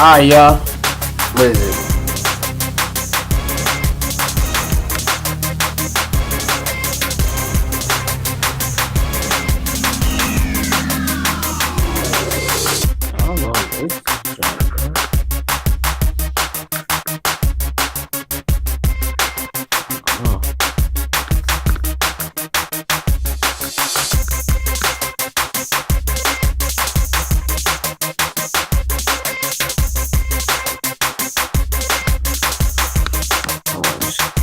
Alright, y'all. What is it? I don't know.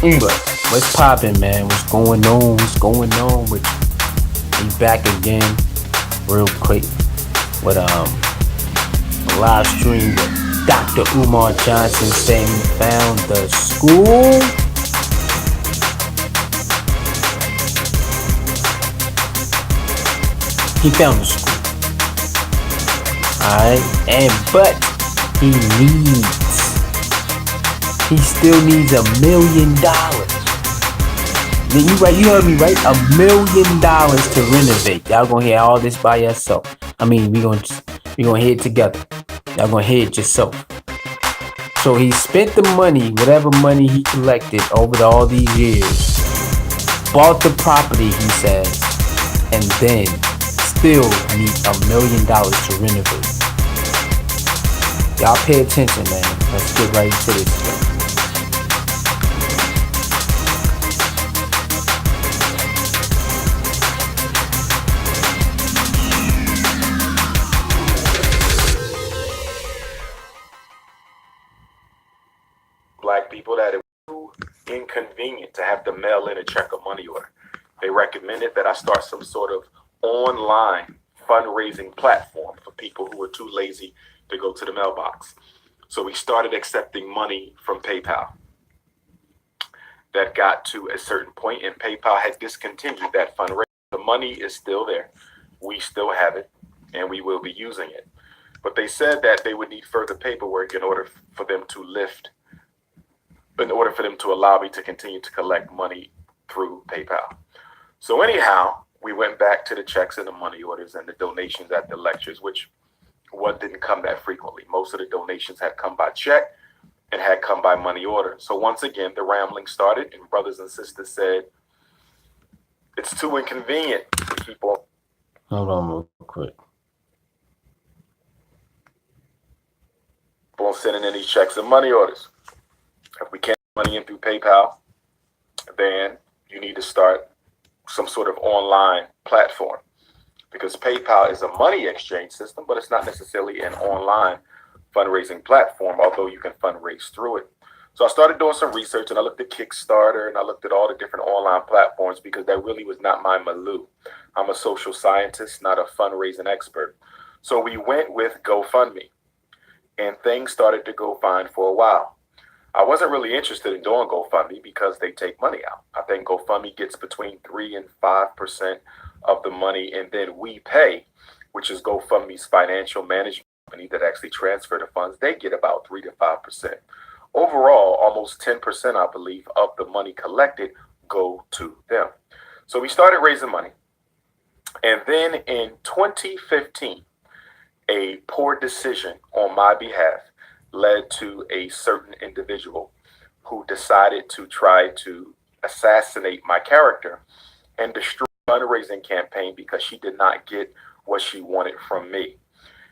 Umar, what's poppin', man? What's going on? What's going on with you? We back again, real quick, with a live stream with Dr. Umar Johnson saying he found the school. He found the school. Alright, but he still needs $1 million. You heard me right? $1 million to renovate. Y'all gonna hear all this by yourself. I mean, we gonna hear it together. Y'all gonna hear it yourself. So he spent the money, whatever money he collected over all these years, bought the property, he says, and then still need $1 million to renovate. Y'all pay attention, man. Let's get right into this thing. Black people that it was too inconvenient to have to mail in a check or money order. They recommended that I start some sort of online fundraising platform for people who are too lazy to go to the mailbox. So we started accepting money from PayPal. That got to a certain point, and PayPal had discontinued that fundraising. The money is still there. We still have it, and we will be using it. But they said that they would need further paperwork in order for them to allow me to continue to collect money through PayPal. So anyhow, we went back to the checks and the money orders and the donations at the lectures, which one didn't come that frequently. Most of the donations had come by check and had come by money order. So once again, the rambling started, and brothers and sisters said, it's too inconvenient to keep on. Hold on real quick. On sending in these checks and money orders. If we can't get money in through PayPal, then you need to start some sort of online platform, because PayPal is a money exchange system, but it's not necessarily an online fundraising platform, although you can fundraise through it. So I started doing some research, and I looked at Kickstarter, and I looked at all the different online platforms, because that really was not my milieu. I'm a social scientist, not a fundraising expert. So we went with GoFundMe, and things started to go fine for a while. I wasn't really interested in doing GoFundMe because they take money out. I think GoFundMe gets between 3 and 5% of the money, and then we pay, which is GoFundMe's financial management company that actually transfer the funds. They get about 3 to 5%. Overall, almost 10%, I believe, of the money collected go to them. So we started raising money. And then in 2015, a poor decision on my behalf led to a certain individual who decided to try to assassinate my character and destroy the fundraising campaign because she did not get what she wanted from me.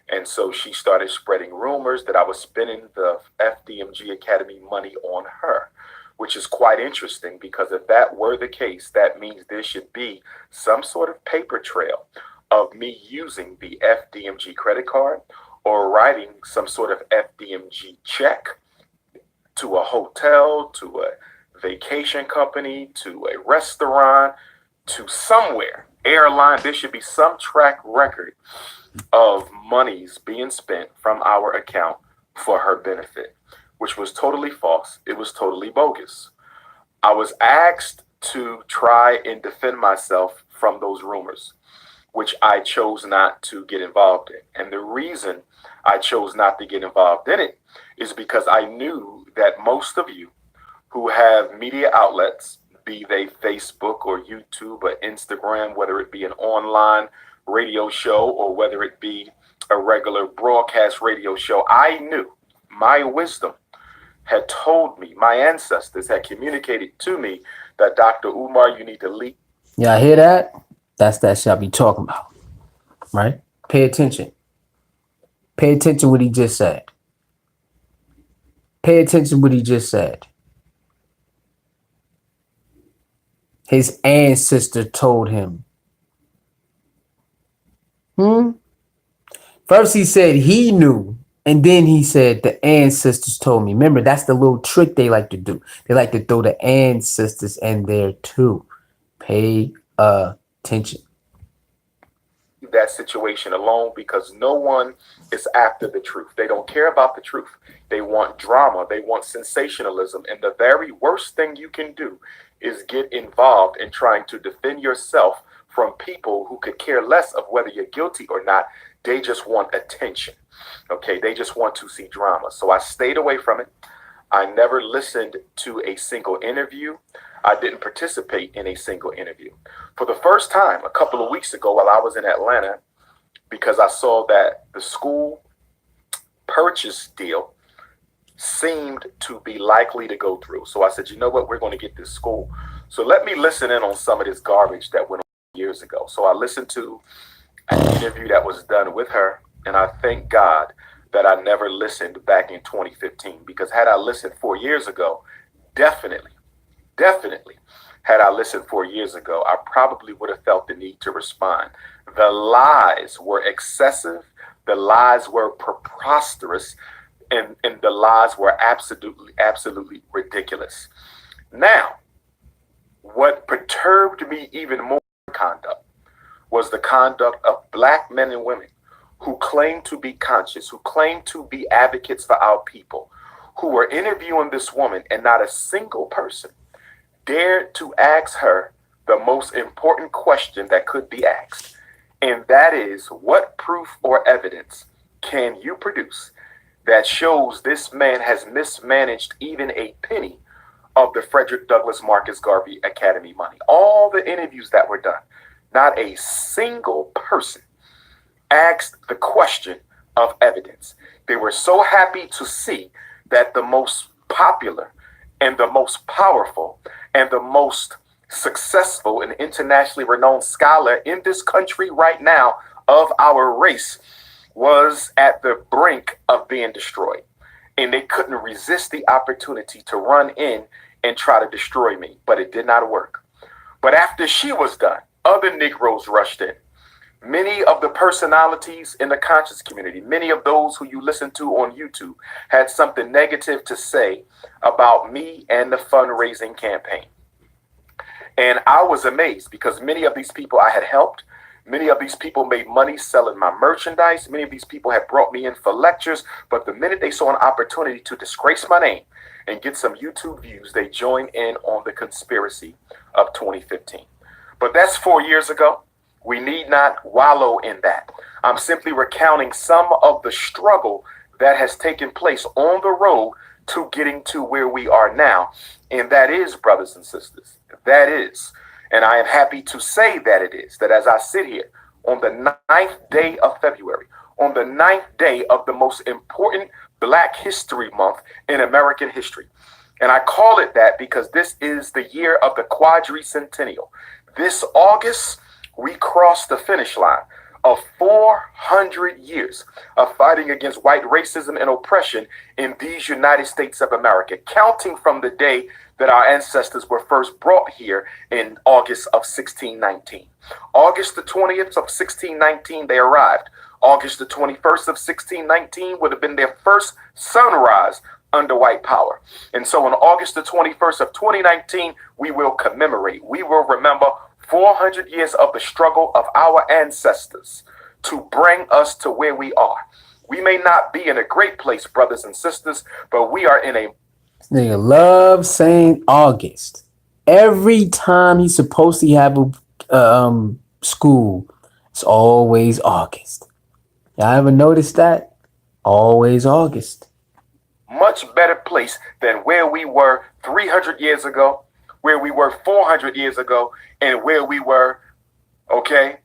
And so she started spreading rumors that I was spending the FDMG Academy money on her, which is quite interesting, because if that were the case, that means there should be some sort of paper trail of me using the FDMG credit card or writing some sort of FDMG check to a hotel, to a vacation company, to a restaurant, to somewhere, airline. There should be some track record of monies being spent from our account for her benefit, which was totally false. It was totally bogus. I was asked to try and defend myself from those rumors, which I chose not to get involved in. And the reason I chose not to get involved in it is because I knew that most of you who have media outlets, be they Facebook or YouTube or Instagram, whether it be an online radio show or whether it be a regular broadcast radio show, I knew my wisdom had told me, my ancestors had communicated to me that Dr. Umar, you need to leave. Y'all hear that? That's that shit I be talking about, right? Pay attention. Pay attention what he just said. Pay attention what he just said. His ancestor told him. First he said he knew, and then he said the ancestors told me. Remember, that's the little trick they like to do. They like to throw the ancestors in there too. Pay attention. That situation alone, because no one is after the truth. They don't care about the truth. They want drama. They want sensationalism. And the very worst thing you can do is get involved in trying to defend yourself from people who could care less of whether you're guilty or not. They just want attention. Okay, they just want to see drama. So I stayed away from it. I never listened to a single interview. I didn't participate in a single interview. For the first time, a couple of weeks ago, while I was in Atlanta, because I saw that the school purchase deal seemed to be likely to go through. So I said, you know what, we're going to get this school. So let me listen in on some of this garbage that went on years ago. So I listened to an interview that was done with her, and I thank God that I never listened back in 2015, because had I listened 4 years ago, definitely, had I listened 4 years ago, I probably would have felt the need to respond. The lies were excessive, the lies were preposterous, and the lies were absolutely ridiculous. Now, what perturbed me even more conduct was the conduct of Black men and women who claim to be conscious, who claim to be advocates for our people, who were interviewing this woman, and not a single person dared to ask her the most important question that could be asked. And that is, what proof or evidence can you produce that shows this man has mismanaged even a penny of the Frederick Douglass Marcus Garvey Academy money? All the interviews that were done, not a single person asked the question of evidence. They were so happy to see that the most popular and the most powerful and the most successful and internationally renowned scholar in this country right now of our race was at the brink of being destroyed. And they couldn't resist the opportunity to run in and try to destroy me, but it did not work. But after she was done, other Negroes rushed in. Many of the personalities in the conscious community, many of those who you listen to on YouTube, had something negative to say about me and the fundraising campaign. And I was amazed, because many of these people I had helped. Many of these people made money selling my merchandise. Many of these people had brought me in for lectures. But the minute they saw an opportunity to disgrace my name and get some YouTube views, they joined in on the conspiracy of 2015. But that's 4 years ago. We need not wallow in that. I'm simply recounting some of the struggle that has taken place on the road to getting to where we are now. And that is, brothers and sisters, that is. And I am happy to say that it is, that as I sit here on the 9th day of February, on the 9th day of the most important Black History Month in American history. And I call it that because this is the year of the quadricentennial. This August, we crossed the finish line of 400 years of fighting against white racism and oppression in these United States of America, counting from the day that our ancestors were first brought here in August of 1619. August the 20th of 1619, they arrived. August the 21st of 1619 would have been their first sunrise under white power. And so on August the 21st of 2019, we will commemorate, we will remember 400 years of the struggle of our ancestors to bring us to where we are. We may not be in a great place, brothers and sisters, but we are in a... Nigga love saying August. Every time he's supposed to have a school, it's always August. Y'all ever noticed that? Always August. Much better place than where we were 300 years ago, where we were 400 years ago, and where we were, okay,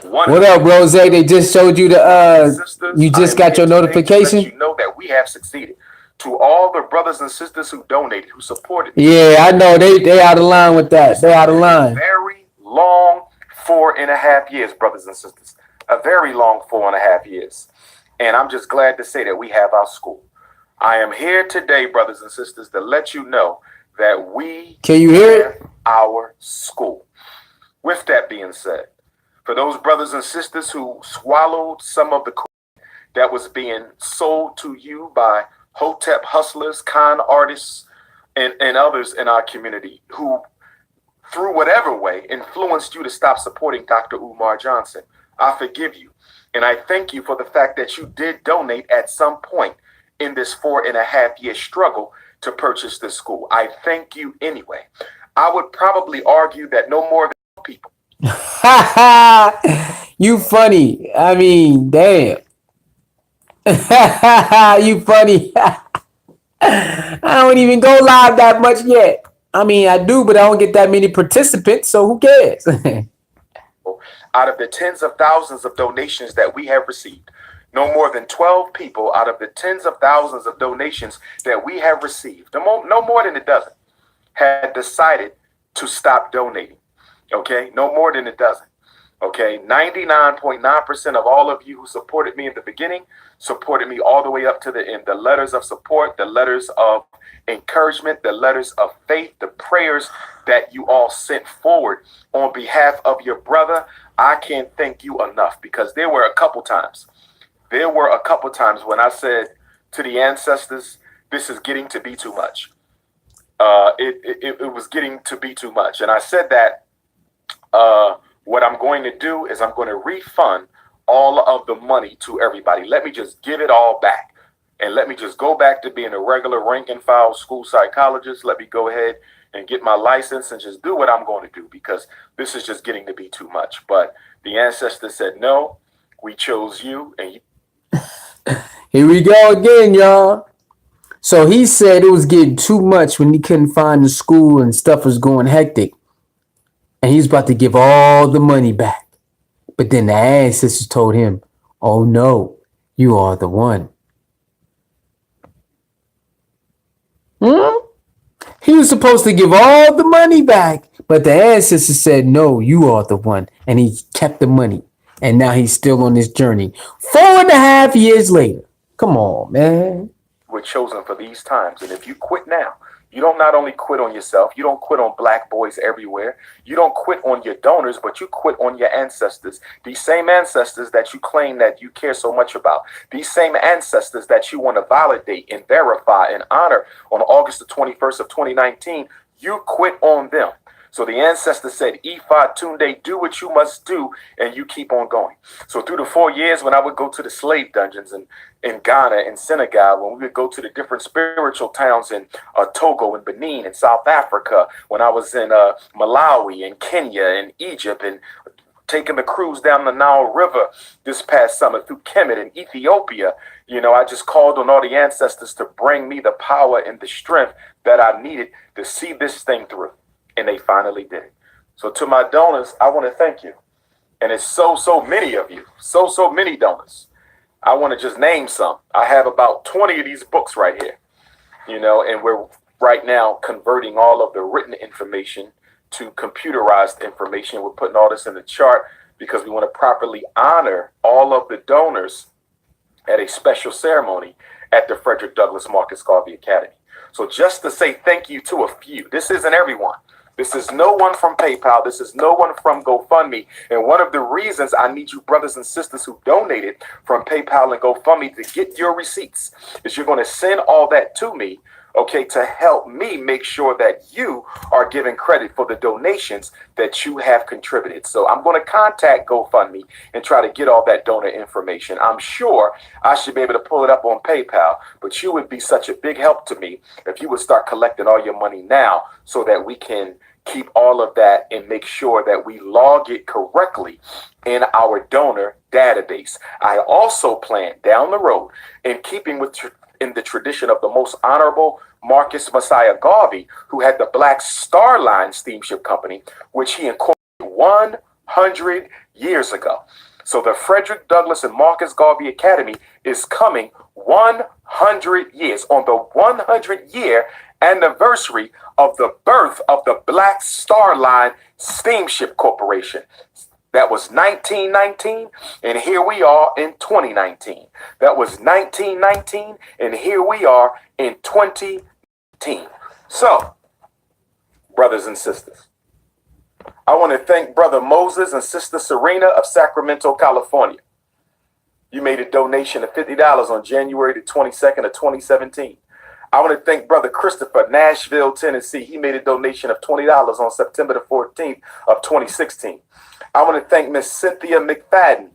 What up, Rose? They just showed you the you just got your notification? To let you know that we have succeeded. To all the brothers and sisters who donated, who supported. Yeah, I know they out of line with that. They out of line. Very long 4.5 years, brothers and sisters. A very long 4.5 years. And I'm just glad to say that we have our school. I am here today, brothers and sisters, to let you know that we Can you hear have our school. With that being said, for those brothers and sisters who swallowed some of the that was being sold to you by Hotep hustlers, con artists, and others in our community who, through whatever way, influenced you to stop supporting Dr. Umar Johnson, I forgive you. And I thank you for the fact that you did donate at some point in this 4.5 year struggle to purchase this school. I thank you anyway. I would probably argue that no more than people. You funny. I mean, damn. You funny. I don't even go live that much yet. I mean, I do, but I don't get that many participants, so who cares? Out of the tens of thousands of donations that we have received, no more than 12 people out of the tens of thousands of donations that we have received, no more than a dozen, had decided to stop donating. Okay, no more than a dozen. Okay, 99.9% of all of you who supported me in the beginning supported me all the way up to the end. The letters of support, the letters of encouragement, the letters of faith, the prayers that you all sent forward on behalf of your brother. I can't thank you enough, because there were a couple times when I said to the ancestors, this is getting to be too much. It was getting to be too much. And I said that what I'm going to do is I'm going to refund all of the money to everybody. Let me just give it all back. And let me just go back to being a regular rank and file school psychologist. Let me go ahead and get my license and just do what I'm going to do, because this is just getting to be too much. But the ancestors said, no, we chose you. And here we go again, y'all. So he said it was getting too much when he couldn't find the school and stuff was going hectic. And he's about to give all the money back. But then the ancestors told him, oh no, you are the one. He was supposed to give all the money back. But the ancestors said, no, you are the one. And he kept the money. And now he's still on this journey. 4.5 years later. Come on, man. We're chosen for these times. And if you quit now, you don't not only quit on yourself, you don't quit on black boys everywhere. You don't quit on your donors, but you quit on your ancestors. These same ancestors that you claim that you care so much about. These same ancestors that you want to validate and verify and honor on August the 21st of 2019, you quit on them. So the ancestor said, Ifa Tunde, do what you must do, and you keep on going. So through the 4 years when I would go to the slave dungeons in Ghana and Senegal, when we would go to the different spiritual towns in Togo and Benin and South Africa, when I was in Malawi and Kenya and Egypt, and taking the cruise down the Nile River this past summer through Kemet and Ethiopia, I just called on all the ancestors to bring me the power and the strength that I needed to see this thing through. And they finally did it. So to my donors, I want to thank you. And it's so many of you, so many donors. I want to just name some. I have about 20 of these books right here, and we're right now converting all of the written information to computerized information. We're putting all this in the chart because we want to properly honor all of the donors at a special ceremony at the Frederick Douglass Marcus Garvey Academy. So just to say thank you to a few, this isn't everyone. This is no one from PayPal. This is no one from GoFundMe. And one of the reasons I need you brothers and sisters who donated from PayPal and GoFundMe to get your receipts is you're going to send all that to me, okay, to help me make sure that you are given credit for the donations that you have contributed. So I'm going to contact GoFundMe and try to get all that donor information. I'm sure I should be able to pull it up on PayPal, but you would be such a big help to me if you would start collecting all your money now so that we can keep all of that and make sure that we log it correctly in our donor database. I also plan down the road, in keeping with in the tradition of the most honorable Marcus Messiah Garvey, who had the Black Star Line steamship company, which he incorporated one 100 years ago. So the Frederick Douglass and Marcus Garvey Academy is coming 100 years on the 100-year anniversary of the birth of the Black Star Line Steamship Corporation. That was 1919, and here we are in 2019. That was 1919, and here we are in 2019. So, brothers and sisters, I want to thank Brother Moses and Sister Serena of Sacramento, California. You made a donation of $50 on January the 22nd of 2017. I want to thank Brother Christopher, Nashville, Tennessee. He made a donation of $20 on September the 14th of 2016. I want to thank Miss Cynthia McFadden,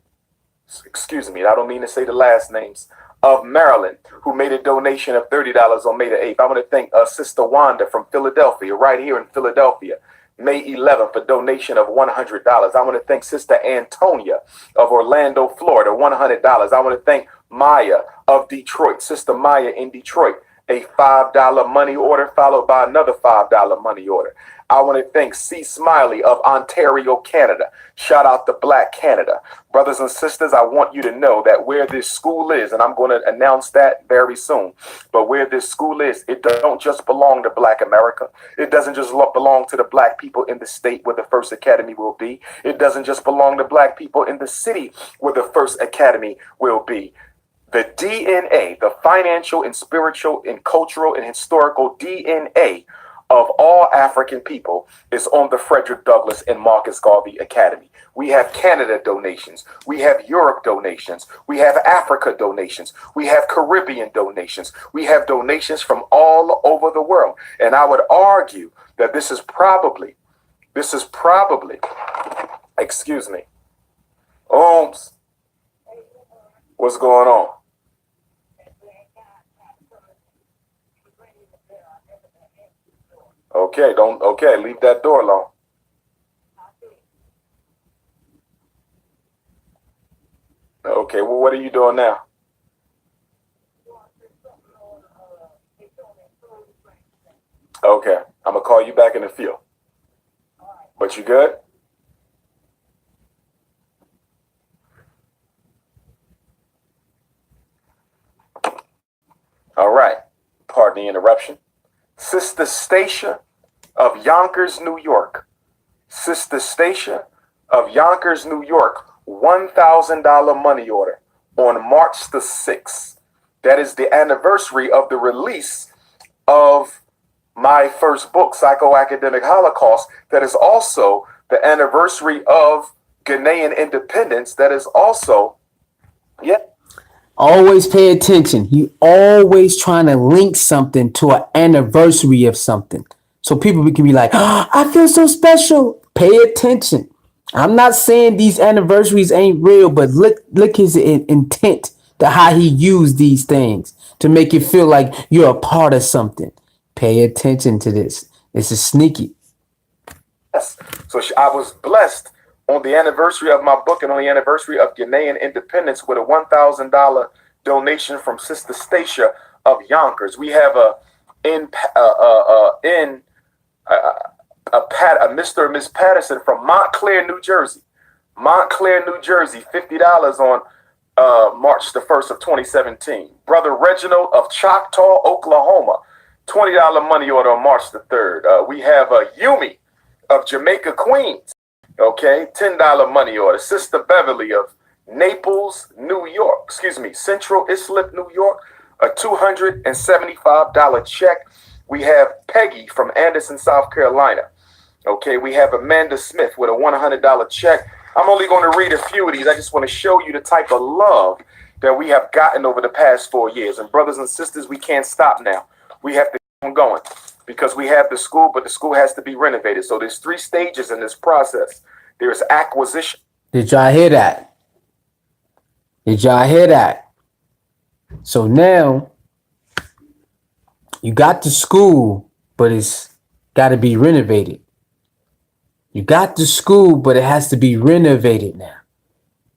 excuse me, I don't mean to say the last names, of Maryland, who made a donation of $30 on May the 8th. I want to thank Sister Wanda from Philadelphia, right here in Philadelphia, May 11th, for donation of $100. I want to thank Sister Antonia of Orlando, Florida, $100. I want to thank Maya of Detroit, Sister Maya in Detroit, a $5 money order followed by another $5 money order. I want to thank C. Smiley of Ontario, Canada. Shout out to Black Canada. Brothers and sisters, I want you to know that where this school is, and I'm going to announce that very soon, but where this school is, it don't just belong to Black America. It doesn't just belong to the Black people in the state where the first academy will be. It doesn't just belong to Black people in the city where the first academy will be. The DNA, the financial and spiritual and cultural and historical DNA of all African people is on the Frederick Douglass and Marcus Garvey Academy. We have Canada donations. We have Europe donations. We have Africa donations. We have Caribbean donations. We have donations from all over the world. And I would argue that this is probably, excuse me, Ohms, what's going on? Okay, leave that door alone. Okay, well, what are you doing now? Okay, I'm gonna call you back in the field. But you good? All right, pardon the interruption. Sister Stacia of Yonkers, New York. Sister Stacia of Yonkers, New York, $1,000 money order on March the 6th. That is the anniversary of the release of my first book, Psychoacademic Holocaust. That is also the anniversary of Ghanaian independence. That is also, Always pay attention. You always trying to link something to an anniversary of something. So people can be like, oh, I feel so special. Pay attention. I'm not saying these anniversaries ain't real, but look his intent to how he used these things to make you feel like you're a part of something. Pay attention to this. This is sneaky. Yes. So I was blessed on the anniversary of my book and on the anniversary of Ghanaian independence with a $1,000 donation from Sister Stacia of Yonkers. We have a Mr. and Miss Patterson from Montclair, New Jersey. Montclair, New Jersey, $50 on March the 1st of 2017. Brother Reginald of Choctaw, Oklahoma, $20 money order on March the 3rd. We have Yumi of Jamaica, Queens. Okay, $10 money order. Sister Beverly of Naples, New York. Central Islip, New York, a $275 check. We have Peggy from Anderson, South Carolina. Okay, we have Amanda Smith with a $100 check. I'm only going to read a few of these. I just want to show you the type of love that we have gotten over the past 4 years. And brothers and sisters, we can't stop now. We have to keep on going because we have the school, but the school has to be renovated. So there's 3 stages in this process. There's acquisition. Did y'all hear that? So now you got the school, but it's got to be renovated. You got the school, but it has to be renovated now.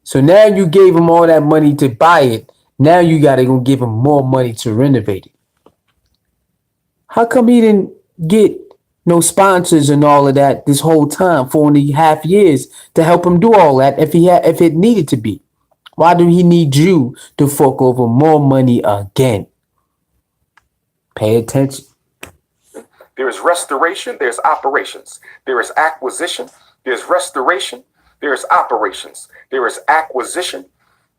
So now you gave him all that money to buy it. Now you got to go give him more money to renovate it. How come he didn't get No sponsors and all of that this whole time, 4.5 years to help him do all that if it needed to be. Why do he need you to fork over more money again? Pay attention. There is restoration, there's operations. There is acquisition, there's restoration, there is operations. There is acquisition,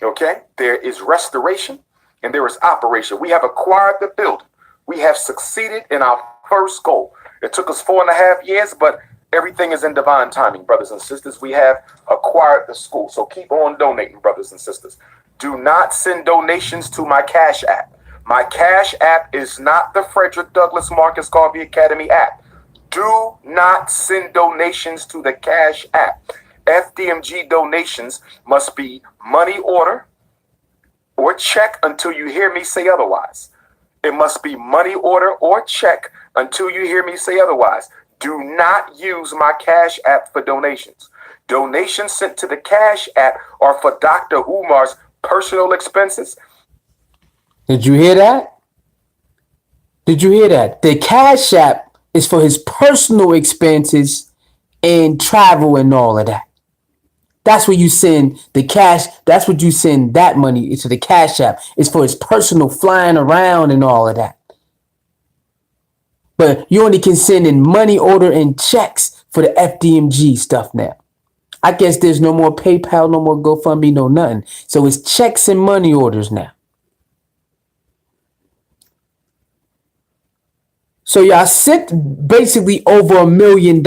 okay? There is restoration, and there is operation. We have acquired the building. We have succeeded in our first goal. It took us 4.5 years, but everything is in divine timing, brothers and sisters. We have acquired the school. So keep on donating, brothers and sisters. Do not send donations to my Cash App. My Cash App is not the Frederick Douglass Marcus Garvey Academy app. Do not send donations to the Cash App. FDMG donations must be money order or check until you hear me say otherwise. It must be money order or check until you hear me say otherwise. Do not use my Cash App for donations. Donations sent to the Cash App are for Dr. Umar's personal expenses. Did you hear that? Did you hear that? The Cash App is for his personal expenses and travel and all of that. That's where you send the cash. That's what you send that money to the Cash App. It's for his personal flying around and all of that. But you only can send in money order and checks for the FDMG stuff now. I guess there's no more PayPal, no more GoFundMe, no nothing. So it's checks and money orders now. So y'all sent basically over $1 million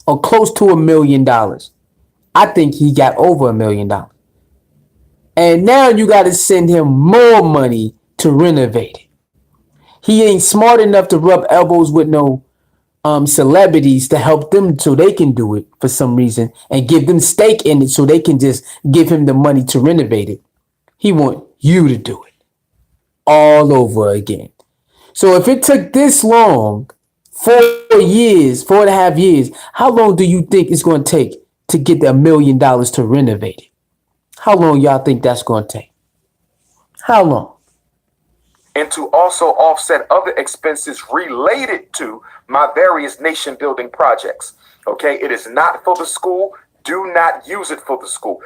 or close to $1 million. I think he got over $1 million. And now you got to send him more money to renovate it. He ain't smart enough to rub elbows with no celebrities to help them so they can do it for some reason and give them stake in it so they can just give him the money to renovate it. He want you to do it all over again. So if it took this long, 4.5 years, how long do you think it's going to take to get $1 million to renovate it? How long y'all think that's going to take? How long? And to also offset other expenses related to my various nation building projects. Okay, it is not for the school. Do not use it for the school.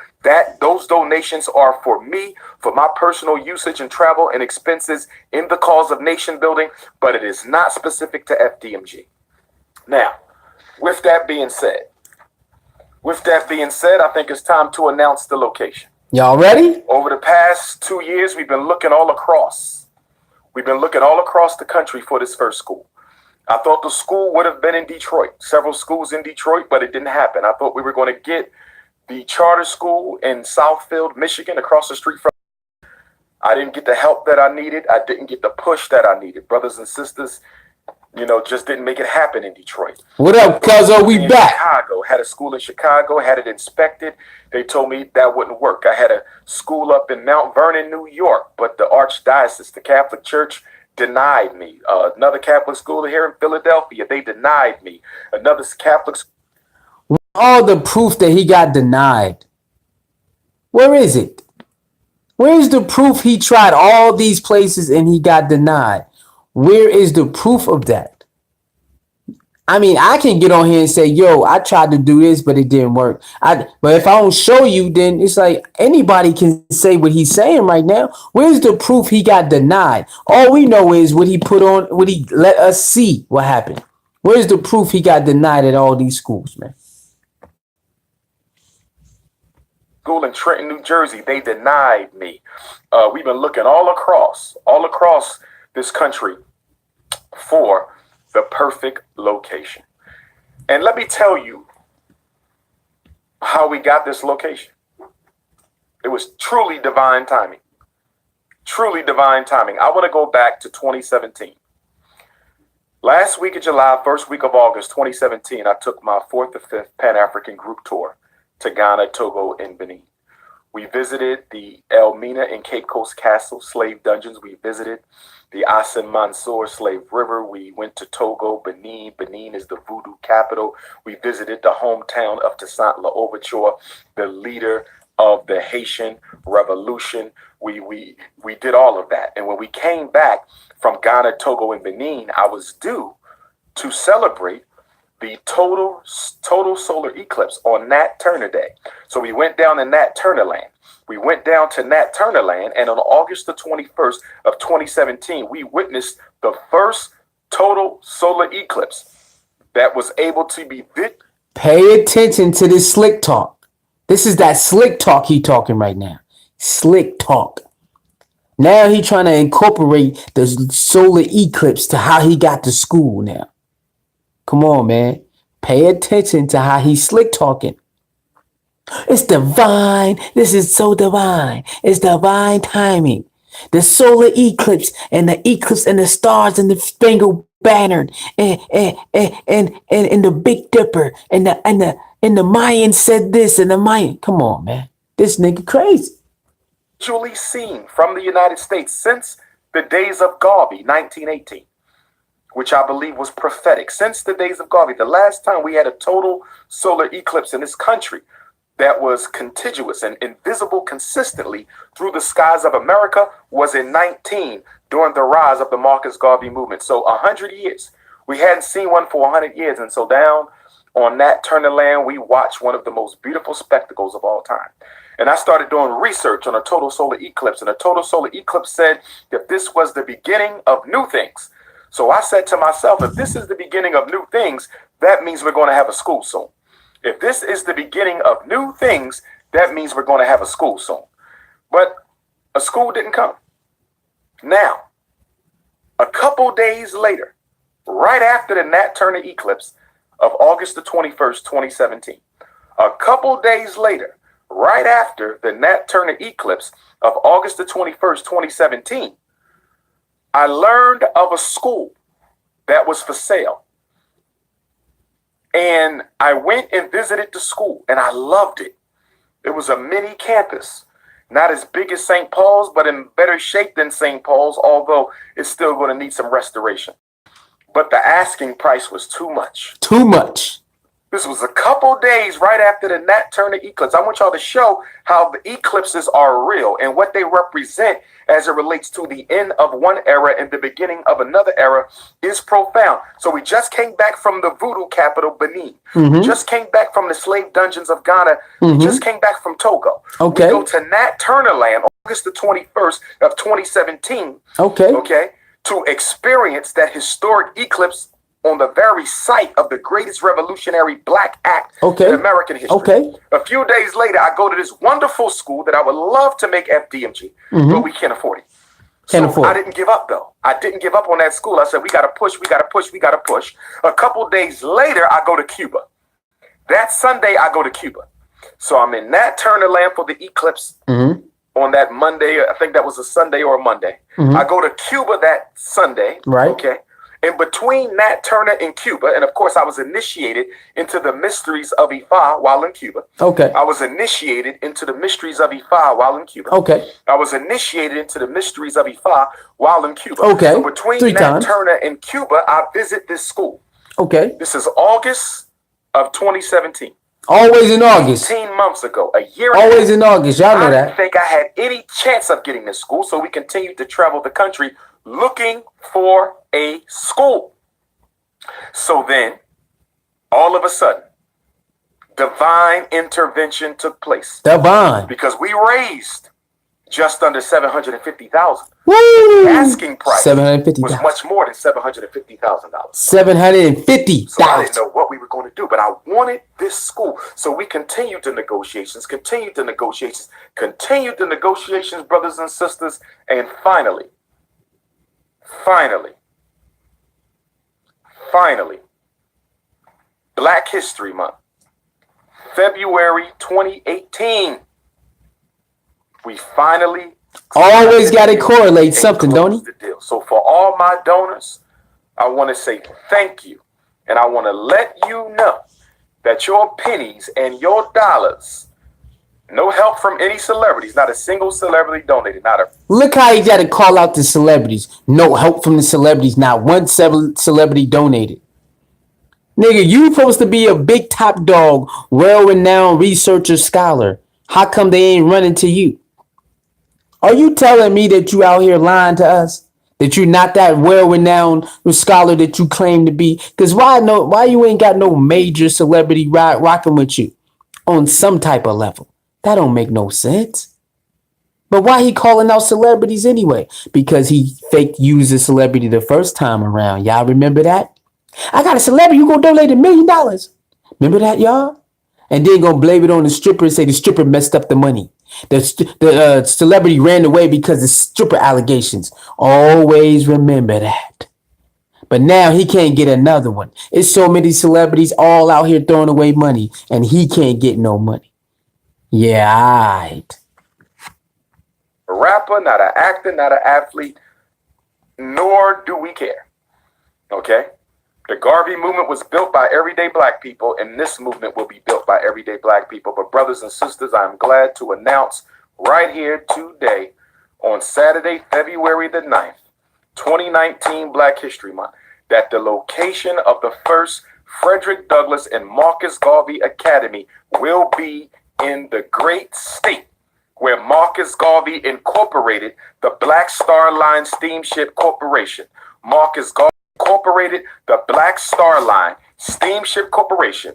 Those donations are for me, for my personal usage and travel and expenses in the cause of nation building, but it is not specific to FDMG. Now, with that being said, I think it's time to announce the location. Y'all ready? Over the past 2 years, we've been looking all across. We've been looking all across the country for this first school. I thought the school would have been in Detroit, several schools in Detroit, but it didn't happen. I thought we were going to get the charter school in Southfield, Michigan, across the street from. I didn't get the help that I needed. I didn't get the push that I needed. Brothers and sisters, just didn't make it happen in Detroit. What up, cuzzo? We back. Chicago, had a school in Chicago, had it inspected. They told me that wouldn't work. I had a school up in Mount Vernon, New York, but the Archdiocese, the Catholic Church, denied me. Another Catholic school here in Philadelphia, they denied me. Another Catholic school. All the proof that he got denied. Where is it? Where's the proof he tried all these places and he got denied? Where is the proof of that? I mean, I can get on here and say, yo, I tried to do this, but it didn't work. But if I don't show you, then it's like anybody can say what he's saying right now. Where's the proof he got denied? All we know is what he put on, what he let us see what happened. Where's the proof he got denied at all these schools, man? School in Trenton, New Jersey, they denied me. We've been looking all across this country for the perfect location. And let me tell you how we got this location. It was truly divine timing. Truly divine timing. I want to go back to 2017. Last week of July, first week of August 2017, I took my 4th or 5th Pan-African group tour to Ghana, Togo, and Benin. We visited the Elmina and Cape Coast Castle slave dungeons. We visited the Asim Mansour slave river. We went to Togo, Benin. Benin is the voodoo capital. We visited the hometown of Toussaint L'Ouverture, the leader of the Haitian Revolution. We did all of that. And when we came back from Ghana, Togo, and Benin, I was due to celebrate the total solar eclipse on Nat Turner Day. So we went down to Nat Turner Land. We went down to Nat Turner Land, and on August the 21st of 2017, we witnessed the first total solar eclipse that was able to be bit. Pay attention to this slick talk. This is that slick talk he talking right now. Slick talk. Now he trying to incorporate the solar eclipse to how he got to school now. Come on, man. Pay attention to how he's slick talking. It's divine. This is so divine. It's divine timing. The solar eclipse and the stars and the spangled banner and the Big Dipper and the Mayans said this and the Mayan. Come on, man. This nigga crazy. Usually seen from the United States since the days of Garvey, 1918, which I believe was prophetic. Since the days of Garvey, the last time we had a total solar eclipse in this country that was contiguous and invisible consistently through the skies of America was in 19 during the rise of the Marcus Garvey movement. So 100 years. We hadn't seen one for 100 years. And so down on Nat Turner Land, we watched one of the most beautiful spectacles of all time. And I started doing research on a total solar eclipse. And a total solar eclipse said that this was the beginning of new things. So I said to myself, if this is the beginning of new things, that means we're going to have a school soon. If this is the beginning of new things, that means we're going to have a school soon. But a school didn't come. Now, a couple days later, right after the Nat Turner eclipse of August the 21st, 2017, a couple days later, right after the Nat Turner eclipse of August the 21st, 2017, I learned of a school that was for sale. And I went and visited the school, and I loved it. It was a mini campus, not as big as St. Paul's, but in better shape than St. Paul's, although it's still going to need some restoration. But the asking price was too much. Too much. This was a couple days right after the Nat Turner eclipse. I want y'all to show how the eclipses are real and what they represent as it relates to the end of one era and the beginning of another era is profound. So we just came back from the voodoo capital, Benin. We just came back from the slave dungeons of Ghana. We just came back from Togo. Okay. We go to Nat Turner Land, August the 21st of 2017. Okay. To experience that historic eclipse on the very site of the greatest revolutionary black act in American history. A few days later, I go to this wonderful school that I would love to make FDMG, but we can't afford it. I didn't give up, though. I didn't give up on that school. I said, we got to push. A couple days later, I go to Cuba. That Sunday, I go to Cuba. So I'm in Nat Turner Land for the eclipse on that Monday. I think that was a Sunday or a Monday. I go to Cuba that Sunday. Right. Okay. In between Nat Turner and Cuba, and of course I was initiated into the mysteries of Ifa while in Cuba. Okay. I was initiated into the mysteries of Ifa while in Cuba. Okay. I was initiated into the mysteries of Ifa while in Cuba. Okay. So between Nat Turner and Cuba, I visit this school. Okay. This is August of 2017. Always in August. 18 months ago, a year. Always in August. Y'all know that. I didn't think I had any chance of getting this school, so we continued to travel the country looking for a school. So then, all of a sudden, divine intervention took place. Divine. Because we raised just under $750,000. Woo! The asking price $750,000 was much more than $750,000. $750,000. So I didn't know what we were going to do, but I wanted this school. So we continued the negotiations, brothers and sisters, and finally, Black History Month, February 2018, we finally always got to correlate something, don't you? So for all my donors, I want to say thank you. And I want to let you know that your pennies and your dollars, no help from any celebrities, not a single celebrity donated, not a... Look how you got to call out the celebrities. No help from the celebrities, not one celebrity donated. Nigga, you supposed to be a big top dog, well-renowned researcher, scholar. How come they ain't running to you? Are you telling me that you out here lying to us? That you're not that well-renowned scholar that you claim to be? Because why you ain't got no major celebrity rocking with you on some type of level? That don't make no sense. But why he calling out celebrities anyway? Because he fake used a celebrity the first time around. Y'all remember that? I got a celebrity who gonna donate $1 million. Remember that, y'all? And then gonna blame it on the stripper and say the stripper messed up the money. The celebrity ran away because of stripper allegations. Always remember that. But now he can't get another one. It's so many celebrities all out here throwing away money, and he can't get no money. Yeah, all right. A rapper, not an actor, not an athlete, nor do we care. Okay? The Garvey movement was built by everyday black people, and this movement will be built by everyday black people. But brothers and sisters, I'm glad to announce right here today on Saturday, February the 9th, 2019, Black History Month, that the location of the first Frederick Douglass and Marcus Garvey Academy will be in the great state where Marcus Garvey incorporated the Black Star Line Steamship Corporation. Marcus Garvey incorporated the Black Star Line Steamship Corporation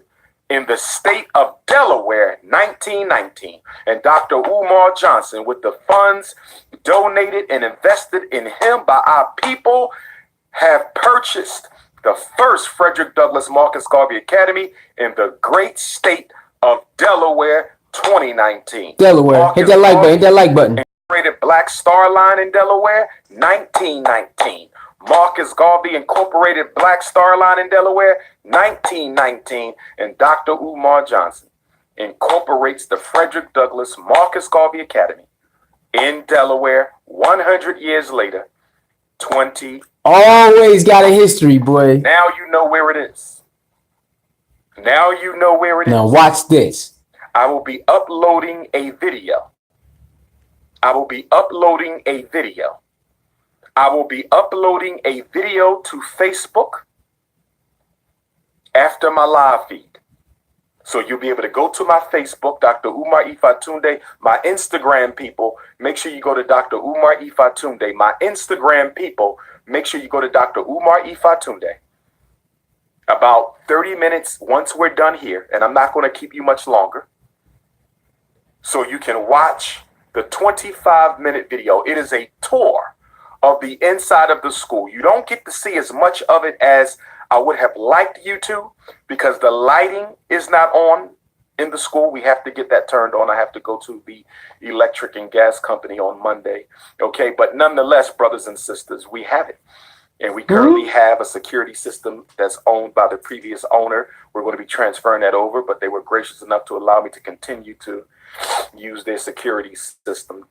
in the state of Delaware, 1919. And Dr. Umar Johnson, with the funds donated and invested in him by our people, have purchased the first Frederick Douglass Marcus Garvey Academy in the great state of Delaware, 2019. Delaware. Hit that like button. Hit that like button. Incorporated Black Star Line in Delaware, 1919. Marcus Garvey incorporated Black Star Line in Delaware, 1919. And Dr. Umar Johnson incorporates the Frederick Douglass Marcus Garvey Academy in Delaware 100 years later, 20. Always got a history, boy. Now you know where it is. Now you know where it is. Now watch this. I will be uploading a video. I will be uploading a video. I will be uploading a video to Facebook after my live feed. So you'll be able to go to my Facebook, Dr. Umar Ifatunde, my Instagram people. Make sure you go to Dr. Umar Ifatunde. My Instagram people, make sure you go to Dr. Umar Ifatunde. About 30 minutes once we're done here, and I'm not going to keep you much longer. So you can watch the 25-minute video. It is a tour of the inside of the school. You don't get to see as much of it as I would have liked you to, because the lighting is not on in the school. We have to get that turned on. I have to go to the electric and gas company on Monday. Okay, but nonetheless, brothers and sisters, we have it. And we currently have a security system that's owned by the previous owner. We're going to be transferring that over, but they were gracious enough to allow me to continue to use their security system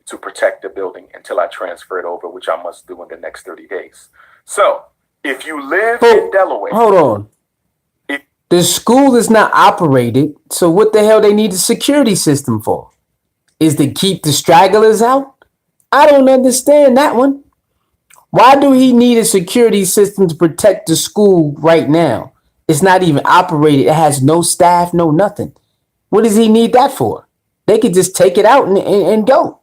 to protect the building until I transfer it over, which I must do in the next 30 days. So if you live in Delaware. Hold on. The school is not operated, so what the hell they need a security system for? Is to keep the stragglers out? I don't understand that one. Why do he need a security system to protect the school right now? It's not even operated. It has no staff, no nothing. What does he need that for? They could just take it out and go.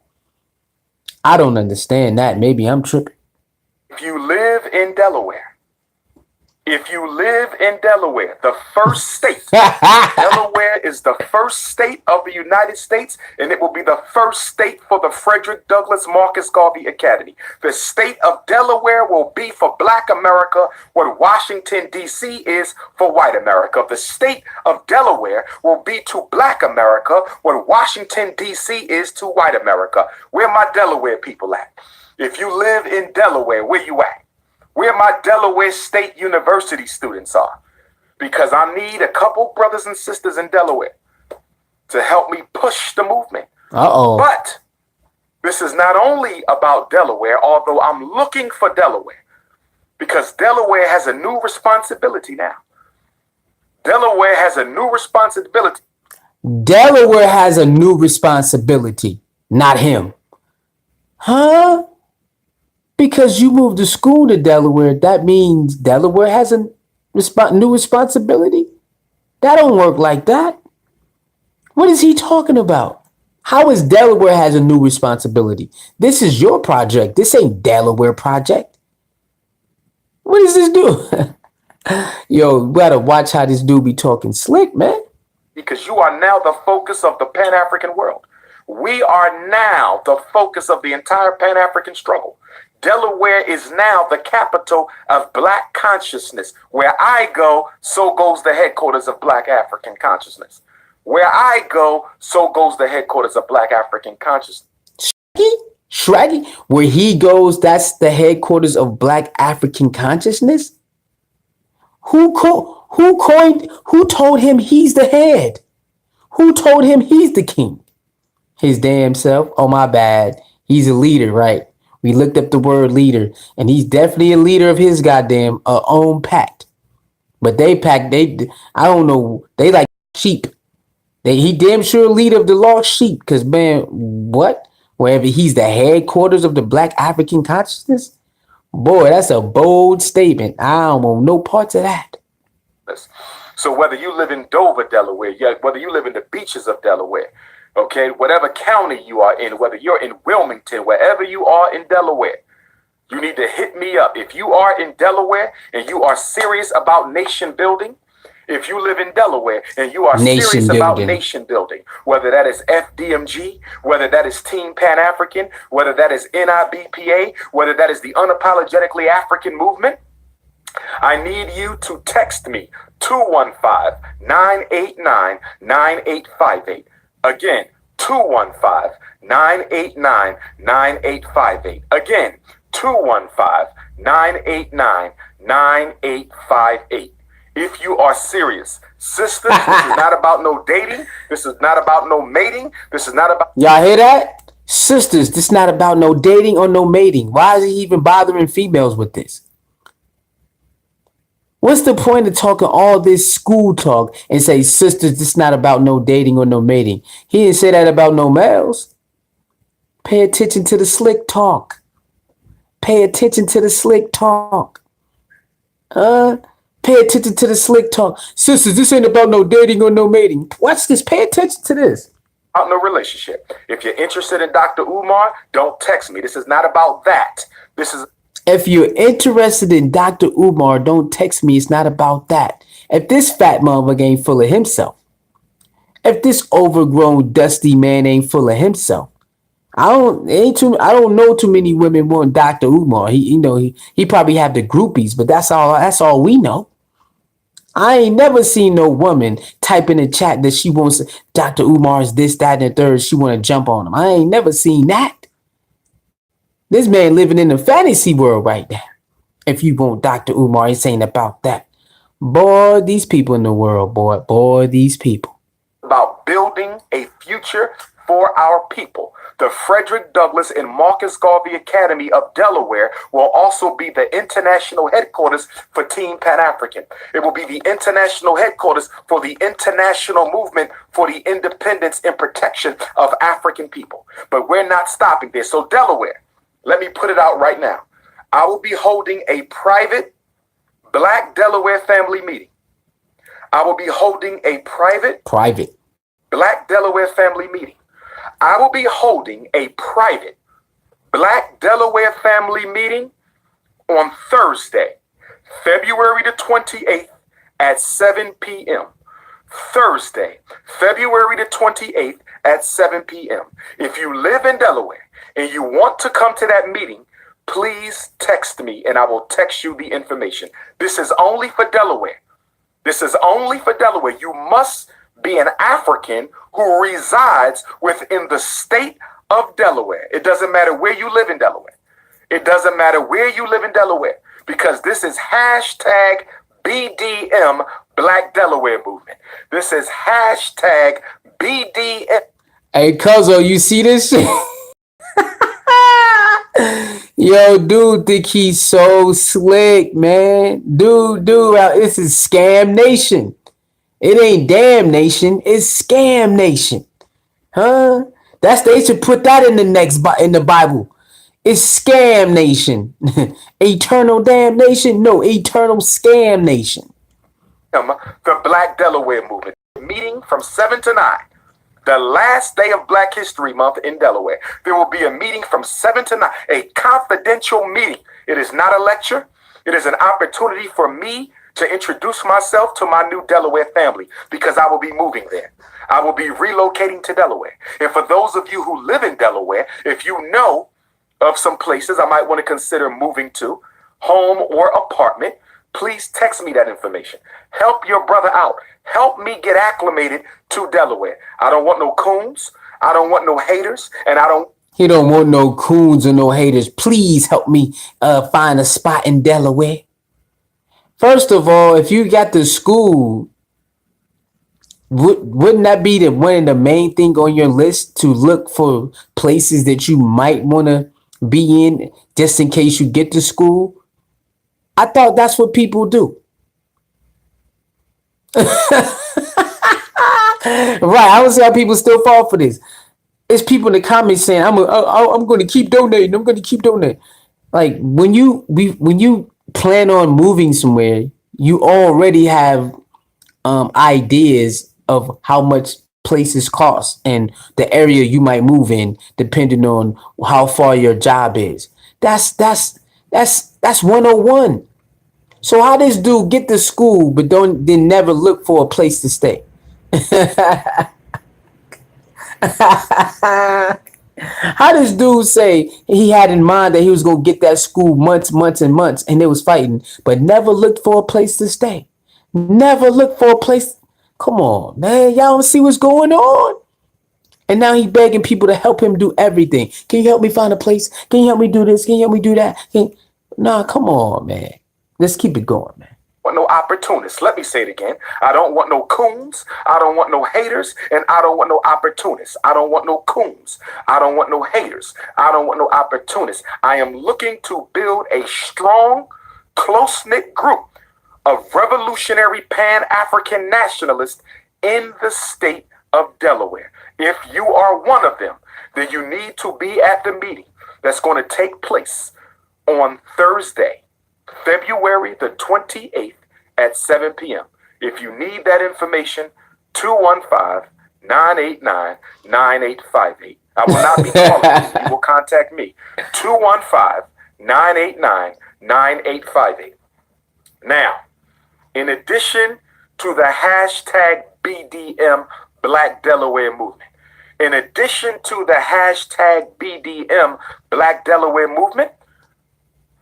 I don't understand that. Maybe I'm tripping. If you live in Delaware, the first state, Delaware is the first state of the United States, and it will be the first state for the Frederick Douglass Marcus Garvey Academy. The state of Delaware will be for Black America what Washington, D.C. is for white America. The state of Delaware will be to Black America what Washington, D.C. is to white America. Where my Delaware people at? If you live in Delaware, where you at? Where my Delaware State University students are. Because I need a couple brothers and sisters in Delaware to help me push the movement. But this is not only about Delaware, although I'm looking for Delaware, because Delaware has a new responsibility now. Delaware has a new responsibility. Delaware has a new responsibility, not him. Huh? Because you moved the school to Delaware, that means Delaware has a new responsibility? That don't work like that. What is he talking about? How is Delaware has a new responsibility? This is your project. This ain't Delaware project. What does this do? Yo, we gotta watch how this dude be talking slick, man. Because you are now the focus of the Pan-African world. We are now the focus of the entire Pan-African struggle. Delaware is now the capital of Black consciousness. Where I go, so goes the headquarters of Black African consciousness. Where I go, so goes the headquarters of Black African consciousness. Shraggy, where he goes, that's the headquarters of Black African consciousness. Who told him he's the head? Who told him he's the king? His damn self. Oh, my bad. He's a leader, right? We looked up the word leader, and he's definitely a leader of his goddamn own pact. But I don't know, they like sheep. He damn sure a leader of the lost sheep, because, man, what? Wherever he's the headquarters of the Black African consciousness? Boy, that's a bold statement. I don't want no parts of that. So whether you live in Dover, Delaware, whether you live in the beaches of Delaware, okay, whatever county you are in, whether you're in Wilmington, wherever you are in Delaware, you need to hit me up. If you are in Delaware and you are serious about nation building, if you live in Delaware and you are serious about nation building, whether that is FDMG, whether that is Team Pan-African, whether that is NIBPA, whether that is the Unapologetically African Movement, I need you to text me 215-989-9858. Again, 215-989-9858. Again, 215-989-9858. If you are serious, sisters, this is not about no dating. This is not about no mating. This is not about... Y'all hear that? Sisters, this is not about no dating or no mating. Why is he even bothering females with this? What's the point of talking all this school talk and say, sisters, this is not about no dating or no mating? He didn't say that about no males. Pay attention to the slick talk. Pay attention to the slick talk. Pay attention to the slick talk. Sisters, this ain't about no dating or no mating. Watch this. Pay attention to this. About no relationship. If you're interested in Dr. Umar, don't text me. This is not about that. This is... If you're interested in Dr. Umar, don't text me. It's not about that. If this fat motherfucker ain't full of himself, if this overgrown dusty man ain't full of himself, I don't know too many women want Dr. Umar. He probably have the groupies, but that's all we know. I ain't never seen no woman type in the chat that she wants Dr. Umar's this, that, and the third. She want to jump on him. I ain't never seen that. This man living in the fantasy world right now. If you want Dr. Umar, it's ain't about that. Boy, these people in the world, boy, these people. About building a future for our people. The Frederick Douglass and Marcus Garvey Academy of Delaware will also be the international headquarters for Team Pan-African. It will be the international headquarters for the international movement for the independence and protection of African people. But we're not stopping there. So Delaware, let me put it out right now. I will be holding a private Black Delaware family meeting. I will be holding a private Black Delaware family meeting. I will be holding a private Black Delaware family meeting on Thursday, February the 28th at 7 p.m. Thursday, February the 28th at 7 p.m. If you live in Delaware and you want to come to that meeting, please text me and I will text you the information. This is only for Delaware. This is only for Delaware. You must be an African who resides within the state of Delaware. It doesn't matter where you live in Delaware. It doesn't matter where you live in Delaware, because this is hashtag BDM Black Delaware Movement. This is hashtag BDM. Hey, Cuzzo, you see this shit? Yo, dude think he's so slick, man. Dude, this is Scam Nation. It ain't Damn Nation, it's Scam Nation. Huh? They should put that in the Bible. It's Scam Nation. Eternal damnation? No, eternal Scam Nation. The Black Delaware Movement. Meeting from 7 to 9. the last day of Black History Month in Delaware. There will be a meeting from 7 to 9, a confidential meeting. It is not a lecture. It is an opportunity for me to introduce myself to my new Delaware family, because I will be moving there. I will be relocating to Delaware. And for those of you who live in Delaware, if you know of some places I might want to consider moving to, home or apartment, please text me that information. Help your brother out. Help me get acclimated to Delaware. I don't want no coons. I don't want no haters. And He don't want no coons or no haters. Please help me find a spot in Delaware. First of all, if you got the school, wouldn't that be one of the main thing on your list, to look for places that you might want to be in just in case you get to school? I thought that's what people do. Right, I don't see how people still fall for this. It's people in the comments saying, I'm going to keep donating. I'm going to keep donating. Like, when you plan on moving somewhere, you already have ideas of how much places cost and the area you might move in, depending on how far your job is. That's 101. So how this dude get to school but then never look for a place to stay? How does dude say he had in mind that he was gonna get that school months and months, and they was fighting, but never looked for a place to stay? Never looked for a place. Come on, man, y'all don't see what's going on? And now he begging people to help him do everything. Can you help me find a place? Can you help me do this? Can you help me do that? Nah, come on, man. Let's keep it going, man. Want no opportunists. Let me say it again. I don't want no coons. I don't want no haters. And I don't want no opportunists. I don't want no coons. I don't want no haters. I don't want no opportunists. I am looking to build a strong, close-knit group of revolutionary Pan-African nationalists in the state of Delaware. If you are one of them, then you need to be at the meeting that's going to take place on Thursday, February the 28th at 7 p.m. If you need that information, 215-989-9858. I will not be calling you. You will contact me. 215-989-9858. Now, in addition to the hashtag BDM Black Delaware Movement, in addition to the hashtag BDM Black Delaware Movement,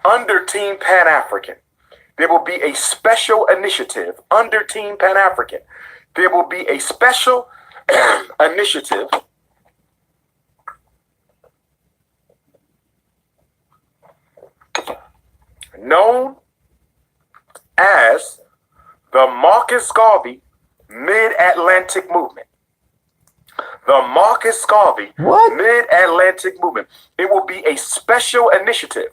under Team Pan-African, there will be a special initiative. Under Team Pan-African, there will be a special initiative known as the Marcus Garvey Mid-Atlantic Movement. The Marcus Garvey Mid-Atlantic Movement. It will be a special initiative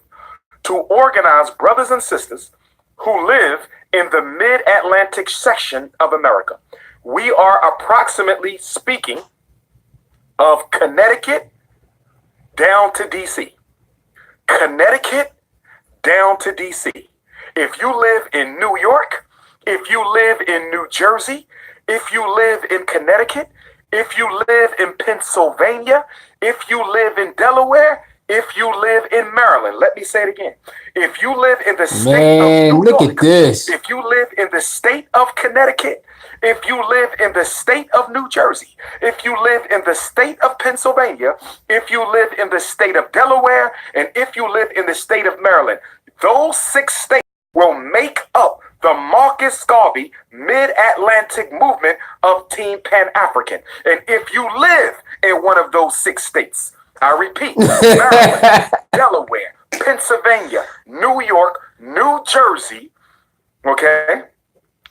to organize brothers and sisters who live in the Mid-Atlantic section of America. We are approximately speaking of Connecticut down to DC. Connecticut down to DC. If you live in New York, if you live in New Jersey, if you live in Connecticut, if you live in Pennsylvania, if you live in Delaware, if you live in Maryland, let me say it again. If you live in the state of New York, at this. If you live in the state of Connecticut, if you live in the state of New Jersey, if you live in the state of Pennsylvania, if you live in the state of Delaware, and if you live in the state of Maryland, those 6 states will make up the Marcus Garvey Mid-Atlantic Movement of Team Pan-African. And if you live in one of those 6 states, I repeat, Maryland, Delaware, Pennsylvania, New York, New Jersey, okay,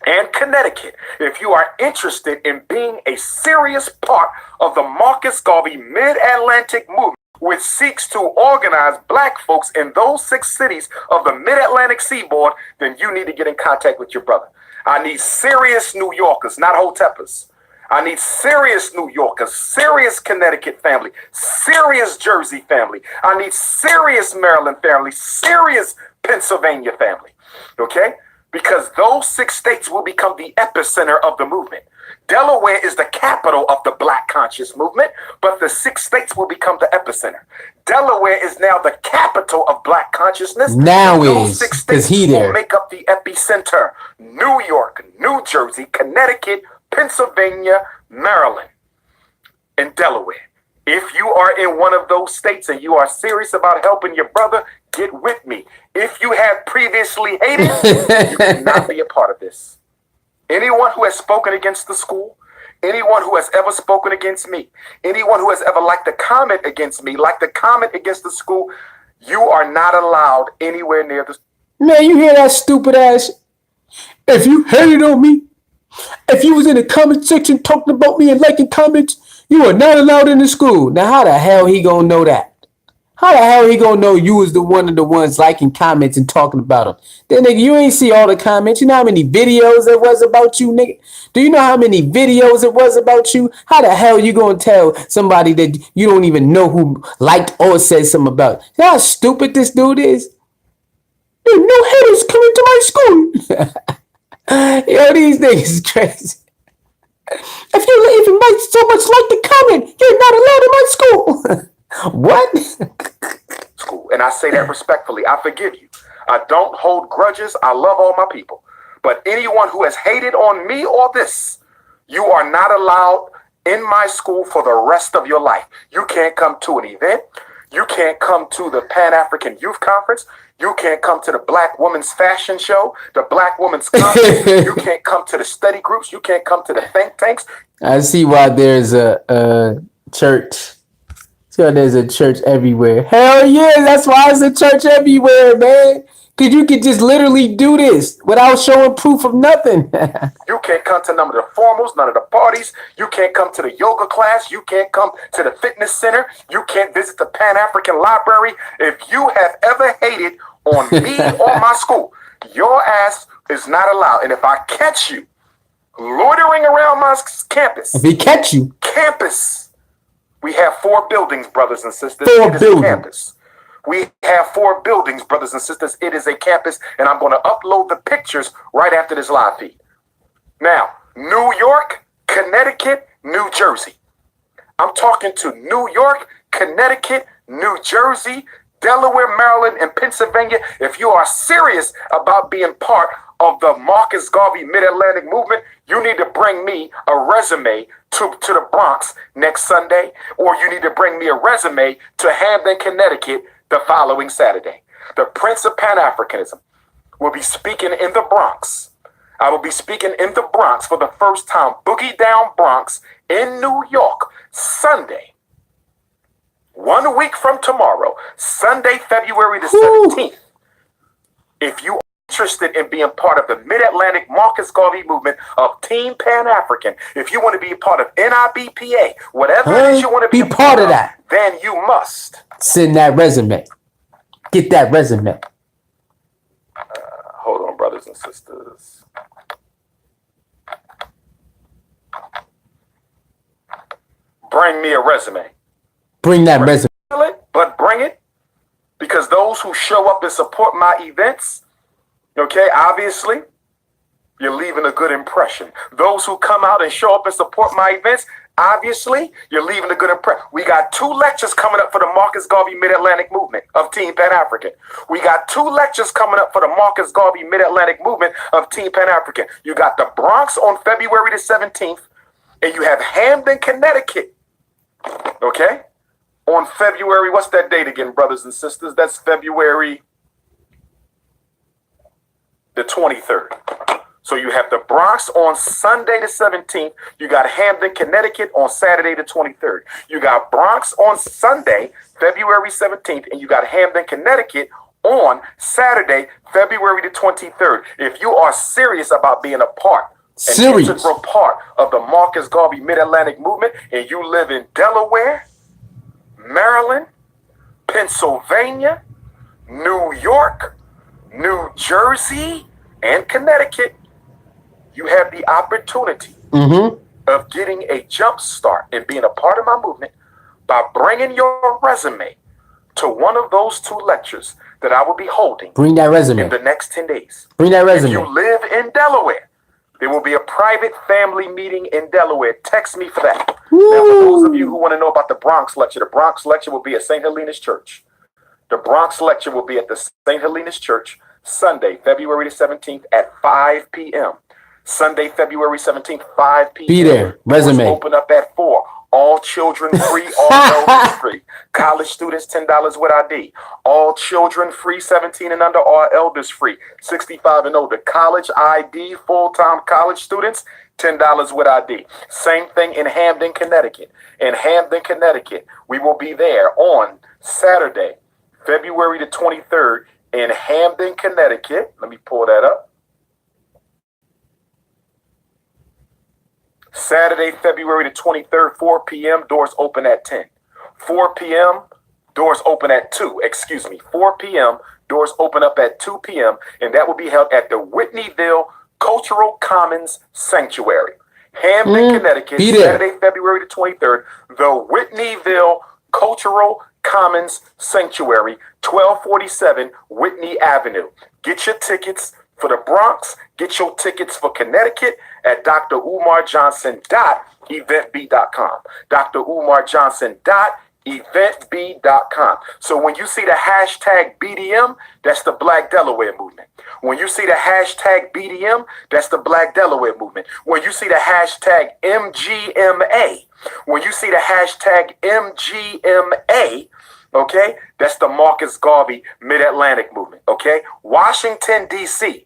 and Connecticut. If you are interested in being a serious part of the Marcus Garvey Mid-Atlantic Movement, which seeks to organize Black folks in those 6 cities of the Mid-Atlantic seaboard, then you need to get in contact with your brother. I need serious New Yorkers, not Hoteppers. I need serious New Yorkers, serious Connecticut family, serious Jersey family. I need serious Maryland family, serious Pennsylvania family. Okay? because those 6 states will become the epicenter of the movement. Delaware is the capital of the Black conscious movement, but the 6 states will become the epicenter. Delaware is now the capital of Black consciousness. Now those is, 6 because states he there. will make up the epicenter. New York, New Jersey, Connecticut, Pennsylvania, Maryland, and Delaware. If you are in one of those states and you are serious about helping your brother, get with me. If you have previously hated, you cannot be a part of this. Anyone who has spoken against the school, anyone who has ever spoken against me, anyone who has ever liked a comment against me, liked a comment against the school, you are not allowed anywhere near the. Man, you hear that stupid ass? If you hated on me, if you was in the comment section talking about me and liking comments, you are not allowed in the school. Now, how the hell he gonna know that? How the hell he gonna know you was the one of the ones liking comments and talking about him? Then nigga, you ain't see all the comments. You know how many videos there was about you, nigga? Do you know how many videos it was about you? How the hell you gonna tell somebody that you don't even know who liked or said something about? You know how stupid this dude is? There's no haters coming to my school. Yo, these niggas is crazy. If you even make so much like the comment, you're not allowed in my school. What? School. And I say that respectfully. I forgive you. I don't hold grudges. I love all my people. But anyone who has hated on me or this, you are not allowed in my school for the rest of your life. You can't come to an event. You can't come to the Pan-African Youth Conference. You can't come to the Black Women's Fashion Show, the Black Women's Conference. You can't come to the study groups. You can't come to the think tanks. I see why there's a church. So there's a church everywhere. Hell yeah, that's why it's a church everywhere, man. Because you could just literally do this without showing proof of nothing. You can't come to none of the formals, none of the parties. You can't come to the yoga class. You can't come to the fitness center. You can't visit the Pan-African Library. If you have ever hated on me or my school, your ass is not allowed. And if I catch you loitering around my campus. If he catch you. Campus. We have 4 buildings, brothers and sisters. 4 it is buildings. A campus. We have 4 buildings, brothers and sisters. It is a campus, and I'm going to upload the pictures right after this live feed. Now, New York, Connecticut, New Jersey. I'm talking to New York, Connecticut, New Jersey, Delaware, Maryland, and Pennsylvania. If you are serious about being part of the Marcus Garvey Mid-Atlantic movement, you need to bring me a resume to the Bronx next Sunday, or you need to bring me a resume to Hamden, Connecticut the following Saturday. The Prince of Pan-Africanism will be speaking in the Bronx. I will be speaking in the Bronx for the first time, Boogie Down Bronx in New York, Sunday. 1 week from tomorrow, Sunday, February the 17th. If you interested in being part of the Mid-Atlantic Marcus Garvey movement of Team Pan-African, if you want to be a part of NIBPA, whatever it is you want to be a part of that, then you must send that resume. Get that resume. Hold on, brothers and sisters. Bring me a resume. Bring that resume. But bring it, because those who show up and support my events, okay, obviously, you're leaving a good impression. Those who come out and show up and support my events, obviously, you're leaving a good impression. We got 2 lectures coming up for the Marcus Garvey Mid-Atlantic movement of Team Pan-African. We got 2 lectures coming up for the Marcus Garvey Mid-Atlantic movement of Team Pan-African. You got the Bronx on February the 17th, and you have Hamden, Connecticut, okay? On February, what's that date again, brothers and sisters? That's February the 23rd. So you have the Bronx on Sunday the 17th. You got Hamden, Connecticut on Saturday the 23rd. You got Bronx on Sunday, February 17th, and you got Hamden, Connecticut on Saturday, February the 23rd. If you are serious about being a part, an integral part of the Marcus Garvey Mid-Atlantic movement, and you live in Delaware, Maryland, Pennsylvania, New York, New Jersey, and Connecticut, you have the opportunity of getting a jump start and being a part of my movement by bringing your resume to one of those 2 lectures that I will be holding Bring that resume. in the next 10 days. Bring that If resume. you live in Delaware, there will be a private family meeting in Delaware. Text me for that. Woo. Now, for those of you who want to know about the Bronx lecture, the Bronx lecture will be at St. Helena's Church. The Bronx lecture will be at the St. Helena's Church Sunday, February the 17th at 5 p.m. Sunday, February 17th, 5 p.m. Be there. Resume. Doors open up at 4. All children free, all elders free. College students, $10 with ID. All children free, 17 and under, all elders free, 65 and older. College ID, full-time college students, $10 with ID. Same thing in Hamden, Connecticut. In Hamden, Connecticut, we will be there on Saturday, February the 23rd in Hamden, Connecticut. Let me pull that up. Saturday, February the 23rd, 4 p.m. Doors open at 10. 4 p.m. Doors open at 2. 4 p.m. Doors open up at 2 p.m. And that will be held at the Whitneyville Cultural Commons Sanctuary. Hamden, Connecticut, Saturday, February the 23rd. The Whitneyville Cultural Commons Sanctuary, 1247 Whitney Avenue. Get your tickets for the Bronx. Get your tickets for Connecticut at drumarjohnson.eventb.com. drumarjohnson.eventb.com. So when you see the hashtag BDM, that's the Black Delaware Movement. When you see the hashtag BDM, that's the Black Delaware Movement. When you see the hashtag MGMA, when you see the hashtag MGMA, okay, that's the Marcus Garvey Mid-Atlantic Movement, okay? Washington, D.C.,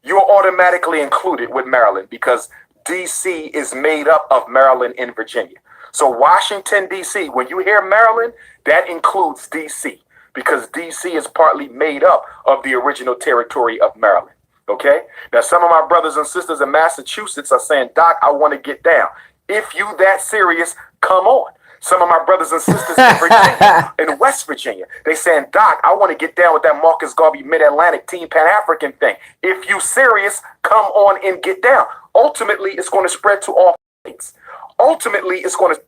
you're automatically included with Maryland because D.C. is made up of Maryland and Virginia. So Washington, D.C., when you hear Maryland, that includes D.C. because D.C. is partly made up of the original territory of Maryland, okay? Now, some of my brothers and sisters in Massachusetts are saying, Doc, I want to get down. If you that serious, come on. Some of my brothers and sisters in Virginia, in West Virginia, they saying, Doc, I want to get down with that Marcus Garvey Mid-Atlantic Team Pan-African thing. If you serious, come on and get down. Ultimately, it's going to spread to all states. Ultimately, it's going to.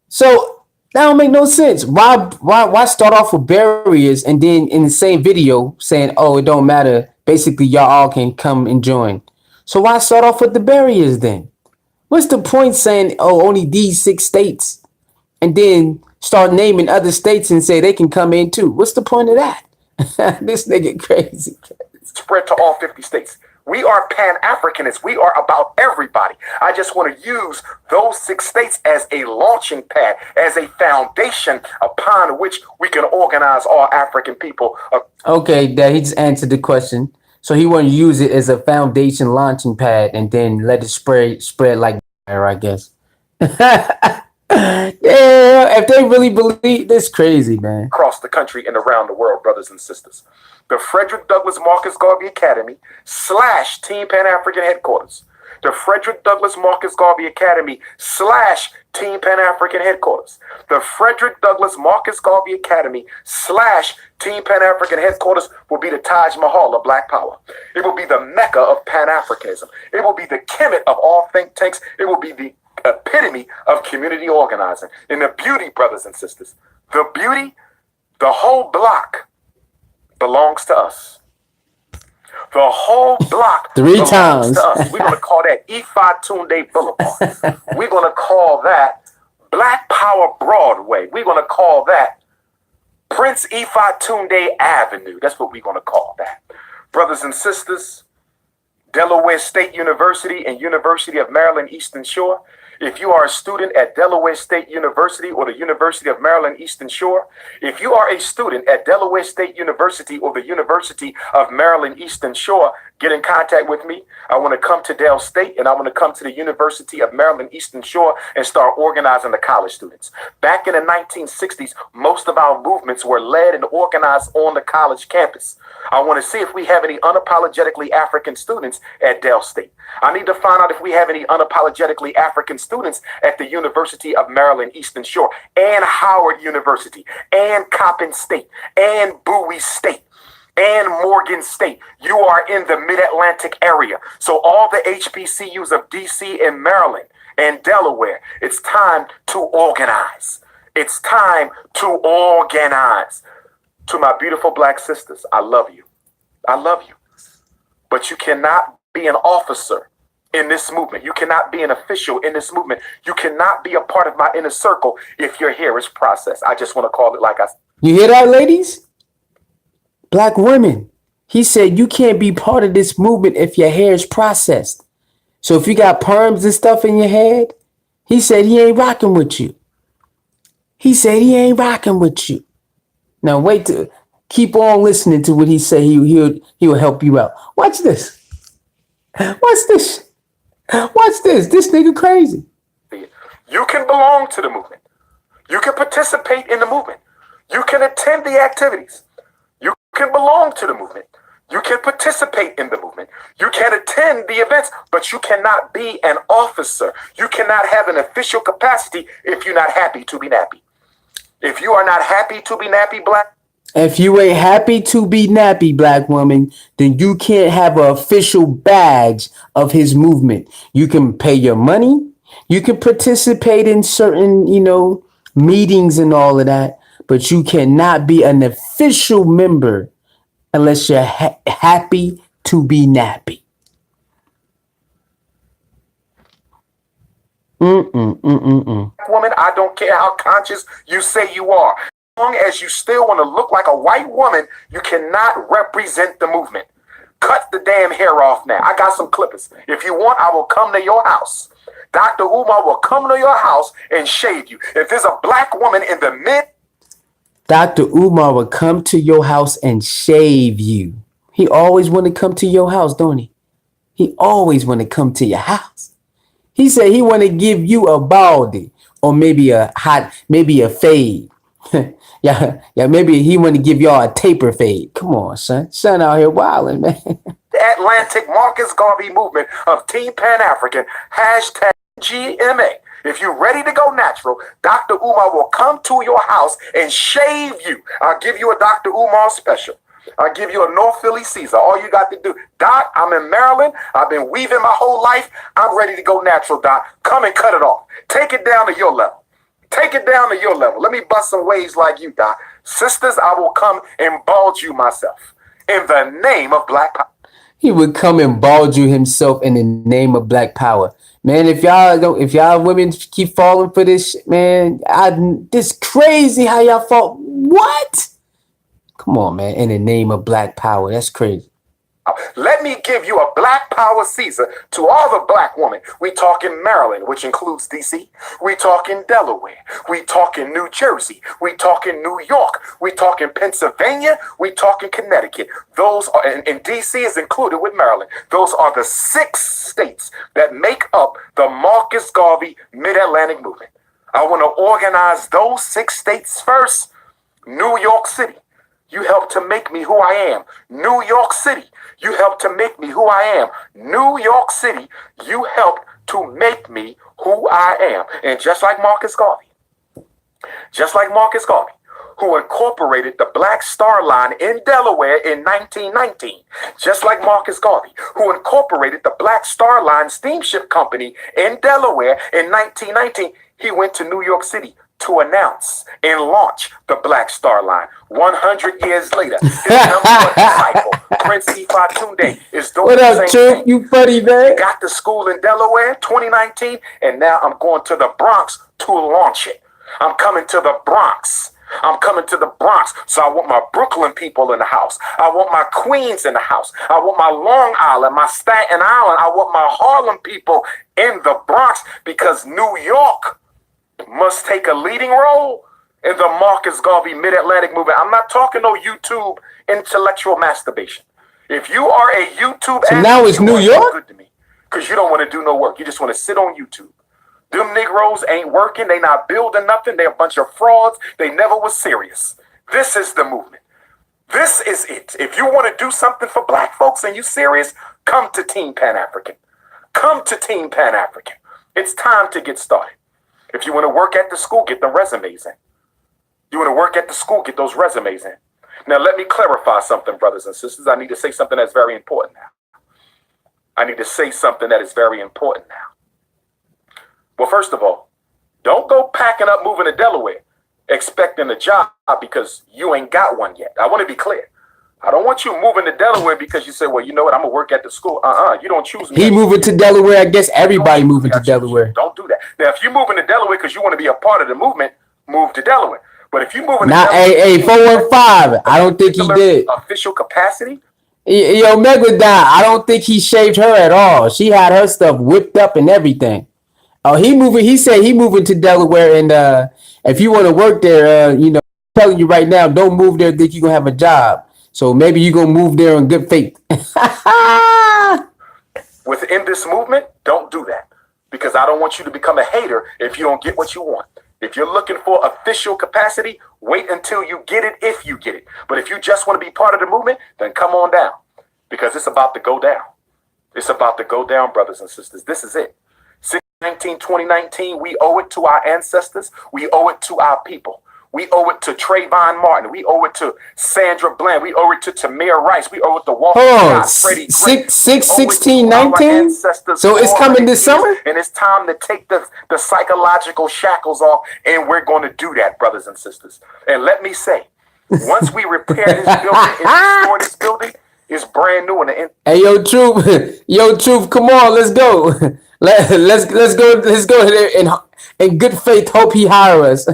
So that don't make no sense. Why start off with barriers and then in the same video saying, oh, it don't matter. Basically, y'all all can come and join. So why start off with the barriers then? What's the point saying, oh, only these 6 states? And then start naming other states and say they can come in too. What's the point of that? This nigga crazy. Spread to all 50 states. We are Pan-Africanists. We are about everybody. I just want to use those 6 states as a launching pad, as a foundation upon which we can organize all African people. Okay, that he just answered the question. So he want to use it as a foundation launching pad and then let it spread like fire, I guess. Yeah, if they really believe this, crazy, man. Across the country and around the world, brothers and sisters. The Frederick Douglass Marcus Garvey Academy / Team Pan-African Headquarters. The Frederick Douglass Marcus Garvey Academy / Team Pan-African Headquarters. The Frederick Douglass Marcus Garvey Academy / Team Pan-African Headquarters will be the Taj Mahal of Black Power. It will be the Mecca of Pan-Africanism. It will be the Kemet of all think tanks. It will be the epitome of community organizing. And the beauty, brothers and sisters, the beauty, the whole block belongs to us. The whole block 3 belongs times to us. We're going to call that Ifa Tunde Boulevard. We're going to call that Black Power Broadway. We're going to call that Prince Ifa Tunde Avenue. That's what we're going to call that. Brothers and sisters, Delaware State University and University of Maryland Eastern Shore. If you are a student at Delaware State University or the University of Maryland Eastern Shore, if you are a student at Delaware State University or the University of Maryland Eastern Shore, get in contact with me. I want to come to Del State and I want to come to the University of Maryland Eastern Shore and start organizing the college students. Back in the 1960s, most of our movements were led and organized on the college campus. I want to see if we have any unapologetically African students at Del State. I need to find out if we have any unapologetically African students at the University of Maryland Eastern Shore and Howard University and Coppin State and Bowie State and Morgan State. You are in the Mid-Atlantic area. So all the HBCUs of DC and Maryland and Delaware, it's time to organize. It's time to organize. To my beautiful black sisters, I love you. I love you. But you cannot be an officer in this movement. You cannot be an official in this movement. You cannot be a part of my inner circle if your hair is processed. I just want to call it like I said. You hear that, ladies? Black women. He said you can't be part of this movement if your hair is processed. So if you got perms and stuff in your head, he said he ain't rocking with you. He said he ain't rocking with you. Now wait to keep on listening to what he said. He'll help you out. Watch this. Watch this. Watch this. This nigga crazy. You can belong to the movement. You can participate in the movement. You can attend the activities. You can belong to the movement. You can participate in the movement. You can attend the events, but you cannot be an officer. You cannot have an official capacity if you're not happy to be nappy. If you are not happy to be nappy, black. If you ain't happy to be nappy, black woman, then you can't have an official badge of his movement. You can pay your money. You can participate in certain, meetings and all of that, but you cannot be an official member unless you're happy to be nappy. Woman, I don't care how conscious you say you are. As long as you still want to look like a white woman, you cannot represent the movement. Cut the damn hair off now. I got some clippers. If you want, I will come to your house. Dr. Umar will come to your house and shave you. If there's a black woman in the mid... Dr. Umar will come to your house and shave you. He always want to come to your house, don't he? He always want to come to your house. He said he want to give you a baldy or maybe a fade. yeah, maybe he want to give y'all a taper fade. Come on, son. Son out here wilding, man. The Atlantic Marcus Garvey movement of Team Pan-African, #GMA. If you're ready to go natural, Dr. Umar will come to your house and shave you. I'll give you a Dr. Umar special. I'll give you a North Philly Caesar. All you got to do, Doc, I'm in Maryland. I've been weaving my whole life. I'm ready to go natural, Doc. Come and cut it off. Take it down to your level. Take it down to your level. Let me bust some waves like you, Doc. Sisters, I will come and bald you myself in the name of Black Power. He would come and bald you himself in the name of Black Power. Man, if y'all women keep falling for this shit, man, this crazy how y'all fall. What? Come on, man. In the name of Black Power. That's crazy. Let me give you a Black Power Caesar to all the black women. We talk in Maryland, which includes D.C. We talk in Delaware. We talk in New Jersey. We talk in New York. We talk in Pennsylvania. We talk in Connecticut. Those are, and D.C. is included with Maryland. Those are the 6 states that make up the Marcus Garvey Mid-Atlantic movement. I want to organize those 6 states first. New York City. You helped to make me who I am. New York City, you helped to make me who I am. New York City, you helped to make me who I am. And just like Marcus Garvey, who incorporated the Black Star Line in Delaware in 1919, just like Marcus Garvey, who incorporated the Black Star Line Steamship Company in Delaware in 1919, he went to New York City to announce and launch the Black Star Line. 100 years later, his number one disciple, Prince Ifatunde, is doing what the up, same thing. You funny, man. Got the school in Delaware, 2019, and now I'm going to the Bronx to launch it. I'm coming to the Bronx. So I want my Brooklyn people in the house. I want my Queens in the house. I want my Long Island, my Staten Island. I want my Harlem people in the Bronx because New York must take a leading role in the Marcus Garvey Mid-Atlantic movement. I'm not talking no YouTube intellectual masturbation. If you are a YouTube so now it's New York? Good to me because you don't want to do no work. You just want to sit on YouTube. Them Negroes ain't working. They not building nothing. They a bunch of frauds. They never was serious. This is the movement. This is it. If you want to do something for black folks and you serious, come to Team Pan-African. Come to Team Pan-African. It's time to get started. If you want to work at the school, get the resumes in. You want to work at the school, get those resumes in. Now, let me clarify something, brothers and sisters. I need to say something that's very important now. Well, first of all, don't go packing up moving to Delaware expecting a job because you ain't got one yet. I want to be clear. I don't want you moving to Delaware because you say, well, you know what, I'm going to work at the school. You don't choose me. He moving to Delaware. I guess everybody moving to Delaware. Don't do that. Now, if you're moving to Delaware because you want to be a part of the movement, move to Delaware. But if you moving to Delaware, 415, I don't think he did. Official capacity? Yo, Megalodon, I don't think he shaved her at all. She had her stuff whipped up and everything. Oh, he said he moving to Delaware, and if you want to work there, I'm telling you right now, don't move there think you're going to have a job. So maybe you're going to move there in good faith. Within this movement, don't do that. Because I don't want you to become a hater if you don't get what you want. If you're looking for official capacity, wait until you get it if you get it. But if you just want to be part of the movement, then come on down. Because it's about to go down. It's about to go down, brothers and sisters. This is it. 2019, we owe it to our ancestors. We owe it to our people. We owe it to Trayvon Martin. We owe it to Sandra Bland. We owe it to Tamir Rice. We owe it to Walter Scott, Freddie Gray. 16, 19? So it's coming this summer? And it's time to take the psychological shackles off, and we're going to do that, brothers and sisters. And let me say, once we repair this building and restore this building, it's brand new. Hey, Truth, come on, let's go. Let's go there in good faith. Hope he hire us.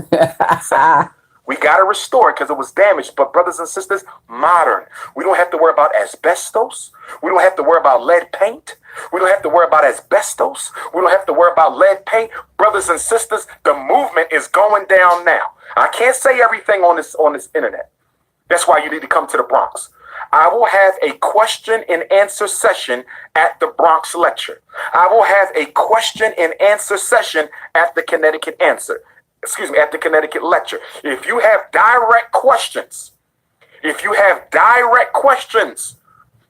We got to restore it because it was damaged. But brothers and sisters, modern. We don't have to worry about asbestos. We don't have to worry about lead paint. We don't have to worry about asbestos. We don't have to worry about lead paint. Brothers and sisters, the movement is going down now. I can't say everything on this internet. That's why you need to come to the Bronx. I will have a question and answer session at the Bronx lecture. I will have a question and answer session at the Connecticut at the Connecticut lecture. If you have direct questions,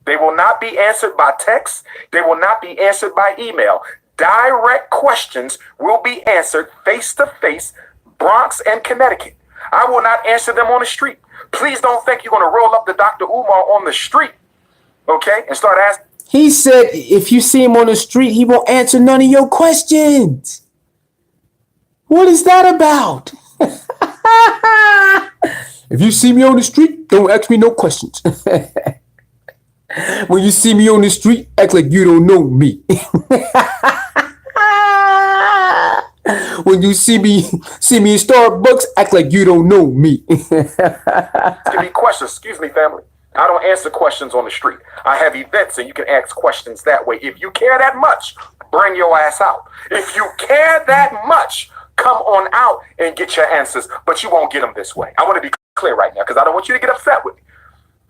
they will not be answered by text. They will not be answered by email. Direct questions will be answered face to face, Bronx and Connecticut. I will not answer them on the street. Please don't think you're going to roll up to Dr. Umar on the street, okay, and start asking. He said if you see him on the street, he won't answer none of your questions. What is that about? If you see me on the street, don't ask me no questions. When you see me on the street, act like you don't know me. When you see me in Starbucks, act like you don't know me. Give me questions. Excuse me, family. I don't answer questions on the street. I have events and you can ask questions that way. If you care that much, bring your ass out. If you care that much, come on out and get your answers, but you won't get them this way. I want to be clear right now because I don't want you to get upset with me.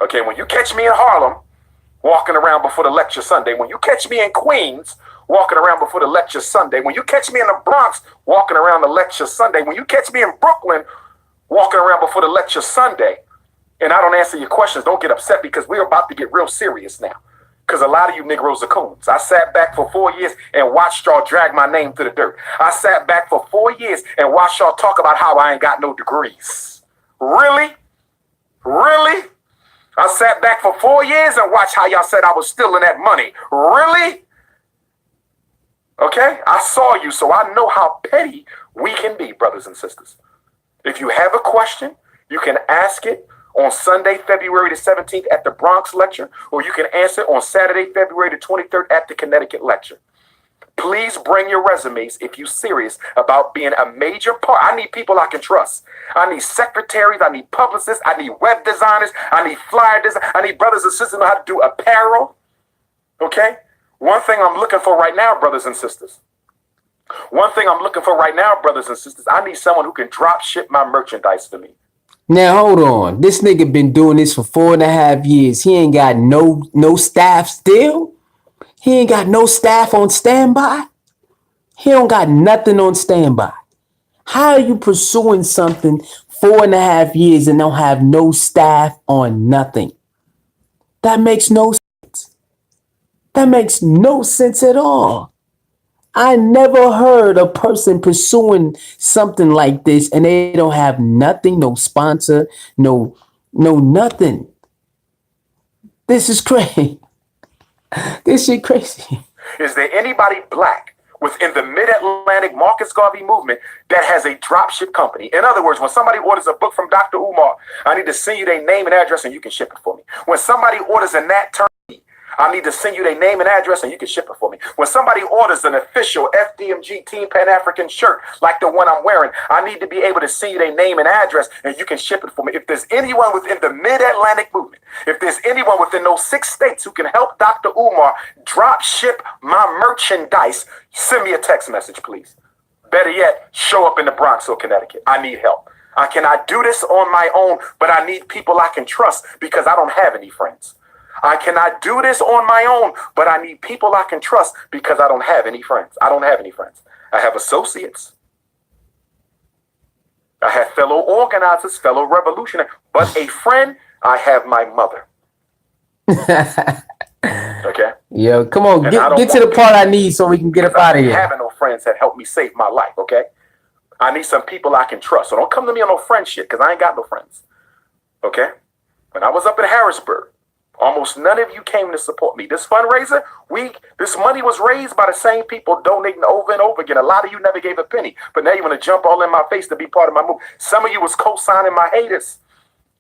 Okay, when you catch me in Harlem walking around before the lecture Sunday, when you catch me in Queens walking around before the lecture Sunday, when you catch me in the Bronx walking around the lecture Sunday, when you catch me in Brooklyn walking around before the lecture Sunday, and I don't answer your questions, don't get upset because we're about to get real serious now. Because a lot of you Negroes are coons. I sat back for 4 years and watched y'all drag my name to the dirt. I sat back for 4 years and watched y'all talk about how I ain't got no degrees. Really? Really? I sat back for 4 years and watched how y'all said I was stealing that money. Really? Okay? I saw you, so I know how petty we can be, brothers and sisters. If you have a question, you can ask it on Sunday, February the 17th at the Bronx lecture, or you can answer on Saturday, February the 23rd at the Connecticut lecture. Please bring your resumes if you're serious about being a major part. I need people I can trust. I need secretaries. I need publicists. I need web designers. I need flyer designers. I need brothers and sisters who know how to do apparel. Okay? One thing I'm looking for right now, brothers and sisters. I need someone who can drop ship my merchandise for me. Now, hold on. This nigga been doing this for 4.5 years. He ain't got no staff still. He ain't got no staff on standby. He don't got nothing on standby. How are you pursuing something 4.5 years and don't have no staff on nothing? That makes no sense. That makes no sense at all. I never heard a person pursuing something like this and they don't have nothing, no sponsor, no nothing. This is crazy. This shit crazy. Is there anybody black within the Mid-Atlantic Marcus Garvey movement that has a dropship company. In other words, when somebody orders a book from Dr. Umar, I need to send you their name and address and you can ship it for me. When somebody orders a Nat Turner, I need to send you their name and address and you can ship it for me. When somebody orders an official FDMG Team Pan-African shirt like the one I'm wearing, I need to be able to send you their name and address and you can ship it for me. If there's anyone within the Mid-Atlantic movement, if there's anyone within those 6 states who can help Dr. Umar drop ship my merchandise, send me a text message, please. Better yet, show up in the Bronx or Connecticut. I need help. I cannot do this on my own, but I need people I can trust because I don't have any friends. I cannot do this on my own, but I need people I can trust because I don't have any friends. I don't have any friends. I have associates. I have fellow organizers, fellow revolutionaries, but a friend, I have my mother. Okay? Yo, come on, get to the part I need so we can get up out of here. Having no friends that helped me save my life, okay? I need some people I can trust. So don't come to me on no friend shit because I ain't got no friends. Okay? When I was up in Harrisburg, almost none of you came to support me. This fundraiser, this money was raised by the same people donating over and over again. A lot of you never gave a penny, but now you want to jump all in my face to be part of my move. Some of you was co-signing my haters.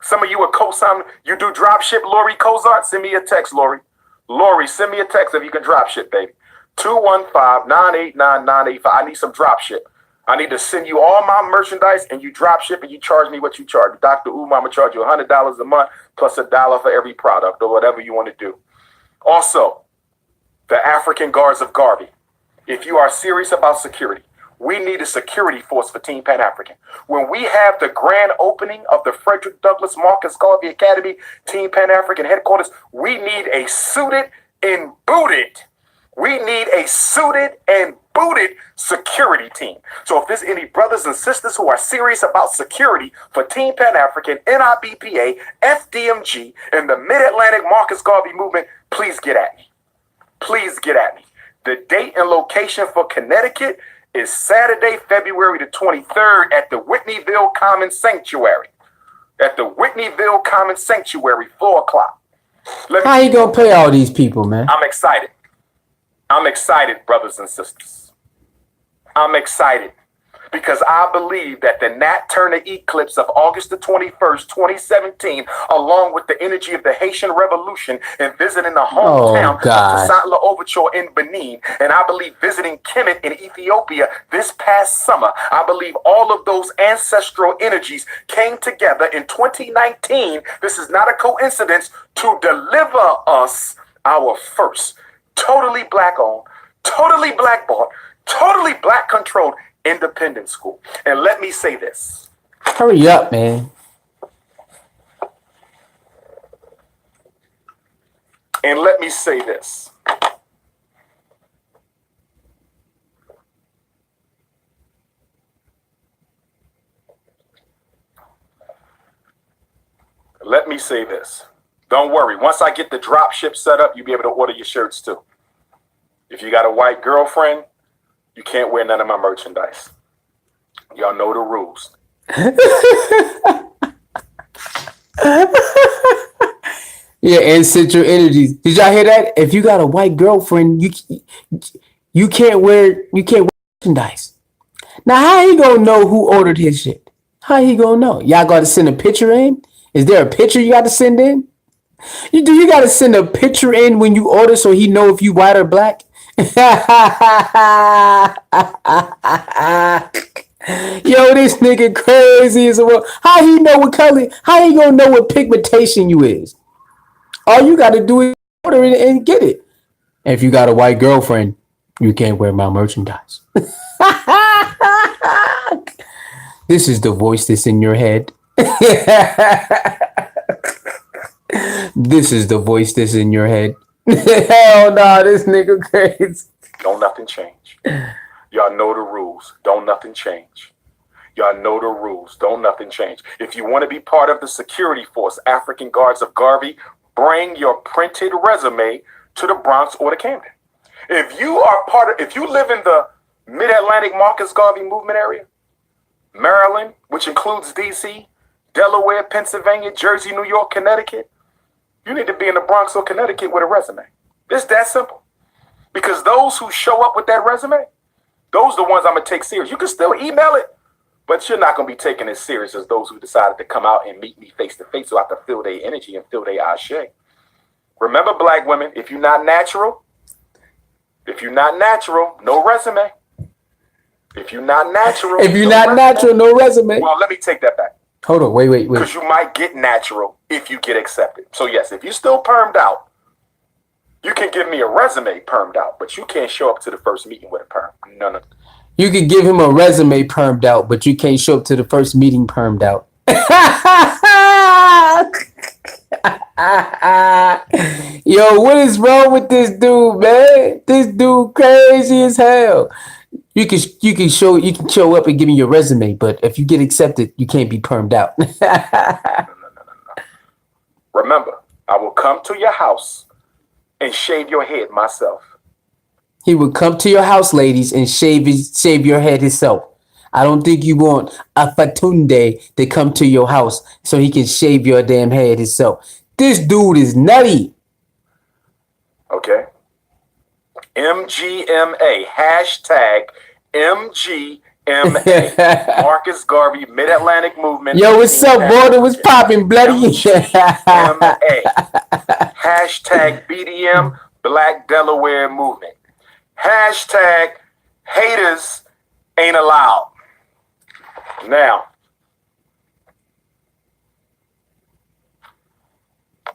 Some of you were co-signing. You do drop ship, Lori Cozart? Send me a text, Lori. Lori, send me a text if you can drop ship, baby. 215-989-985. I need some drop ship. I need to send you all my merchandise and you drop ship and you charge me what you charge. Dr. Umar, I'm going to charge you $100 a month plus $1 for every product or whatever you want to do. Also, the African Guards of Garvey. If you are serious about security, we need a security force for Team Pan-African. When we have the grand opening of the Frederick Douglass Marcus Garvey Academy, Team Pan-African headquarters, we need a suited and booted. We need a suited and booted security team. So if there's any brothers and sisters who are serious about security for Team Pan-African, NIBPA, FDMG, and the Mid-Atlantic Marcus Garvey movement, please get at me. Please get at me. The date and location for Connecticut is Saturday, February the 23rd at the Whitneyville Common Sanctuary. At the Whitneyville Common Sanctuary, 4 o'clock. How you gonna pay all these people, man? I'm excited. I'm excited, brothers and sisters. I'm excited because I believe that the Nat Turner eclipse of August the 21st, 2017, along with the energy of the Haitian Revolution and visiting the hometown of the Santla Overture in Benin, and I believe visiting Kemet in Ethiopia this past summer, I believe all of those ancestral energies came together in 2019. This is not a coincidence to deliver us our first totally black owned, totally black bought, totally black controlled independent school. And let me say this. Hurry up, man. And let me say this. Let me say this. Don't worry. Once I get the drop ship set up, you'll be able to order your shirts too. If you got a white girlfriend, you can't wear none of my merchandise. Y'all know the rules. Yeah, ancestral energies. Did y'all hear that? If you got a white girlfriend, you can't wear merchandise. Now, how he gonna know who ordered his shit? How he gonna know? Y'all got to send a picture in? Is there a picture you got to send in? You got to send a picture in when you order so he know if you white or black? Yo, this nigga crazy as well. How he know what color? How he gonna know what pigmentation you is? All you gotta do is order it and get it. And if you got a white girlfriend, you can't wear my merchandise. This is the voice that's in your head. This is the voice that's in your head. Hell no, this nigga crazy. Don't nothing change. Y'all know the rules. Don't nothing change. Y'all know the rules. Don't nothing change. If you want to be part of the security force, African Guards of Garvey, bring your printed resume to the Bronx or the Camden. If you live in the Mid-Atlantic Marcus Garvey movement area, Maryland, which includes DC, Delaware, Pennsylvania, Jersey, New York, Connecticut, you need to be in the Bronx or Connecticut with a resume. It's that simple. Because those who show up with that resume, Those are the ones I'm going to take serious. You can still email it, but you're not going to be taking as serious as those who decided to come out and meet me face to face so I can feel their energy and feel their ashe. Remember, black women, if you're not natural, no resume. If you're not natural, no resume. Well, let me take that back. Hold on, wait. Because you might get natural if you get accepted. So yes, if you're still permed out, you can give me a resume permed out, but you can't show up to the first meeting with a perm. No. You could give him a resume permed out, but you can't show up to the first meeting permed out. Yo, what is wrong with this dude, man? This dude crazy as hell. You can show up and give me your resume, but if you get accepted, you can't be permed out. No. Remember, I will come to your house and shave your head myself. He would come to your house, ladies, and shave your head himself. I don't think you want a Fatunde to come to your house so he can shave your damn head himself. This dude is nutty. Okay. MGMA. Hashtag MGMA. Marcus Garvey, Mid-Atlantic Movement. Yo, what's up, boy? What's popping, bloody? MGMA. Hashtag BDM, Black Delaware Movement. Hashtag haters ain't allowed. Now.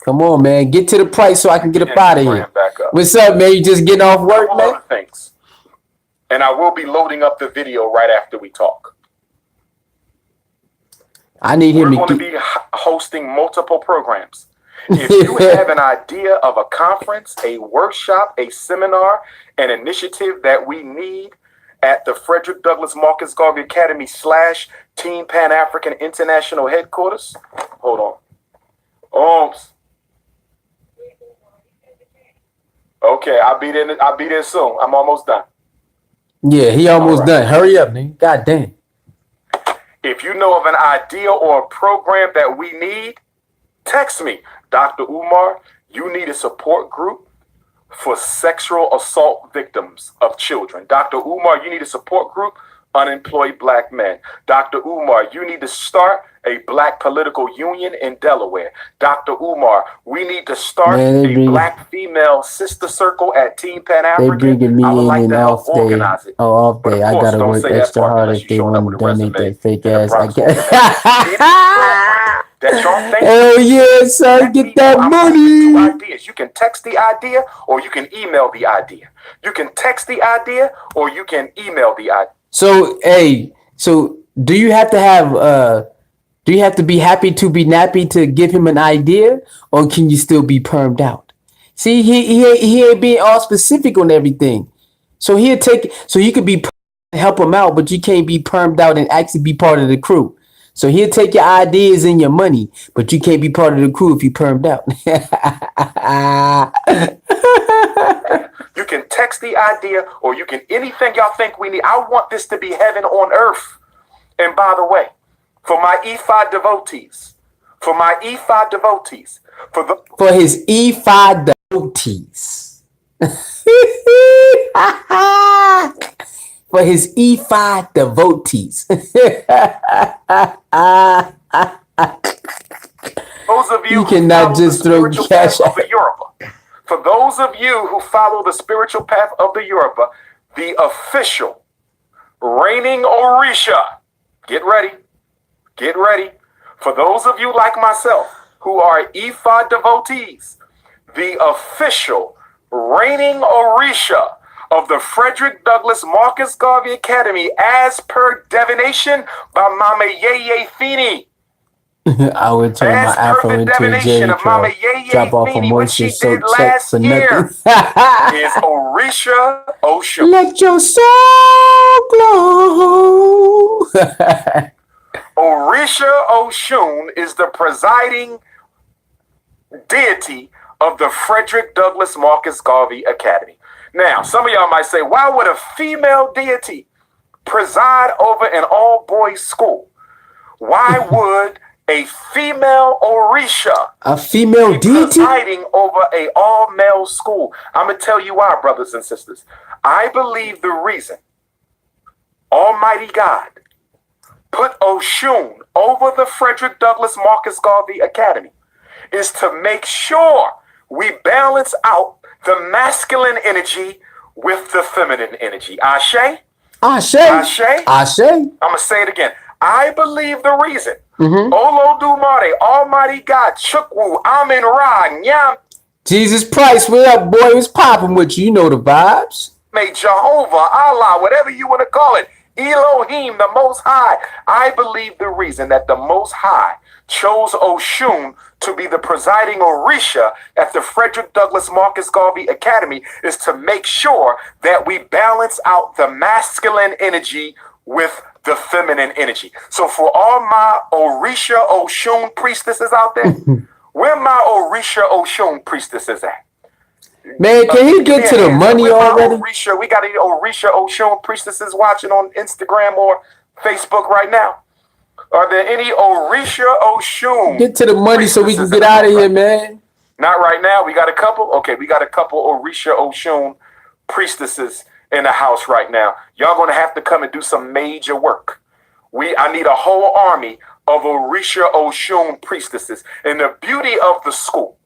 Come on, man. Get to the price so I can get up out of here. What's up, man? You just getting off work, man? Things. And I will be loading up the video right after we talk. I need him to We're going to be hosting multiple programs. If you have an idea of a conference, a workshop, a seminar, an initiative that we need at the Frederick Douglass Marcus Garvey Academy / Team Pan African International Headquarters. Hold on. Ohms. Okay, I'll be there soon. I'm almost done. Yeah, he almost done. Hurry up, nigga. God damn. If you know of an idea or a program that we need, text me. Dr. Umar, you need a support group for sexual assault victims of children. Dr. Umar, you need a support group, unemployed black men. Dr. Umar, you need to start a black political union in Delaware. Dr. Umar, we need to start a black female sister circle at Team Pan African. They bringing me I would in like and to help organize it. off day. I gotta work extra hard if they want to donate that fake ass. I guess. Oh yeah, son, get that money. Ideas. You can text the idea or you can email the idea. You can text the idea or you can email the idea. So, do you have to have do you have to be happy to be nappy to give him an idea, or can you still be permed out? See, he ain't being all specific on everything. So he'll take, so you could be help him out, but you can't be permed out and actually be part of the crew. So he'll take your ideas and your money, but you can't be part of the crew if you permed out. You can text the idea or you can anything y'all think we need. I want this to be heaven on earth. And by the way, for my E5 devotees, for his E5 devotees. For his E5 devotees. Those of you who cannot just throw cash over Europa. For those of you who follow the spiritual path of the Yoruba, the official reigning Orisha, get ready. For those of you like myself who are Ifa devotees, the official reigning Orisha of the Frederick Douglass Marcus Garvey Academy, as per divination by Mama Yeye Feeney. I would turn my afro into a Jerry curl, drop off a moisture soaked check for nothing. Is Orisha Oshun. Let your soul glow. Orisha Oshun is the presiding deity of the Frederick Douglass Marcus Garvey Academy. Now, some of y'all might say, why would a female deity preside over an all-boys school? Why would a female Orisha, a female deity, presiding over a all-male school? I'm going to tell you why, brothers and sisters. I believe the reason Almighty God put Oshun over the Frederick Douglass Marcus Garvey Academy is to make sure we balance out the masculine energy with the feminine energy. Ashe? Ashe. Ashe? Ashe. I'm going to say it again. I believe the reason. Olodumare, Almighty God, Chukwu, Amen Ra, Nyam. Jesus Christ, what up, boy? What's popping with you? You know the vibes. May Jehovah, Allah, whatever you want to call it, Elohim, the Most High. I believe the reason that the Most High chose Oshun to be the presiding Orisha at the Frederick Douglass Marcus Garvey Academy is to make sure that we balance out the masculine energy with the feminine energy. So for all my Orisha Oshun priestesses out there, where my Orisha Oshun priestesses at? Man, can you get to the money already? Orisha, we got any Orisha Oshun priestesses watching on Instagram or Facebook right now? Are there any Orisha Oshun? Get to the money so we can get out of here, man. Not right now. We got a couple. Okay, we got a couple Orisha Oshun priestesses in the house right now. Y'all gonna have to come and do some major work. I need a whole army of Orisha Oshun priestesses. And the beauty of the school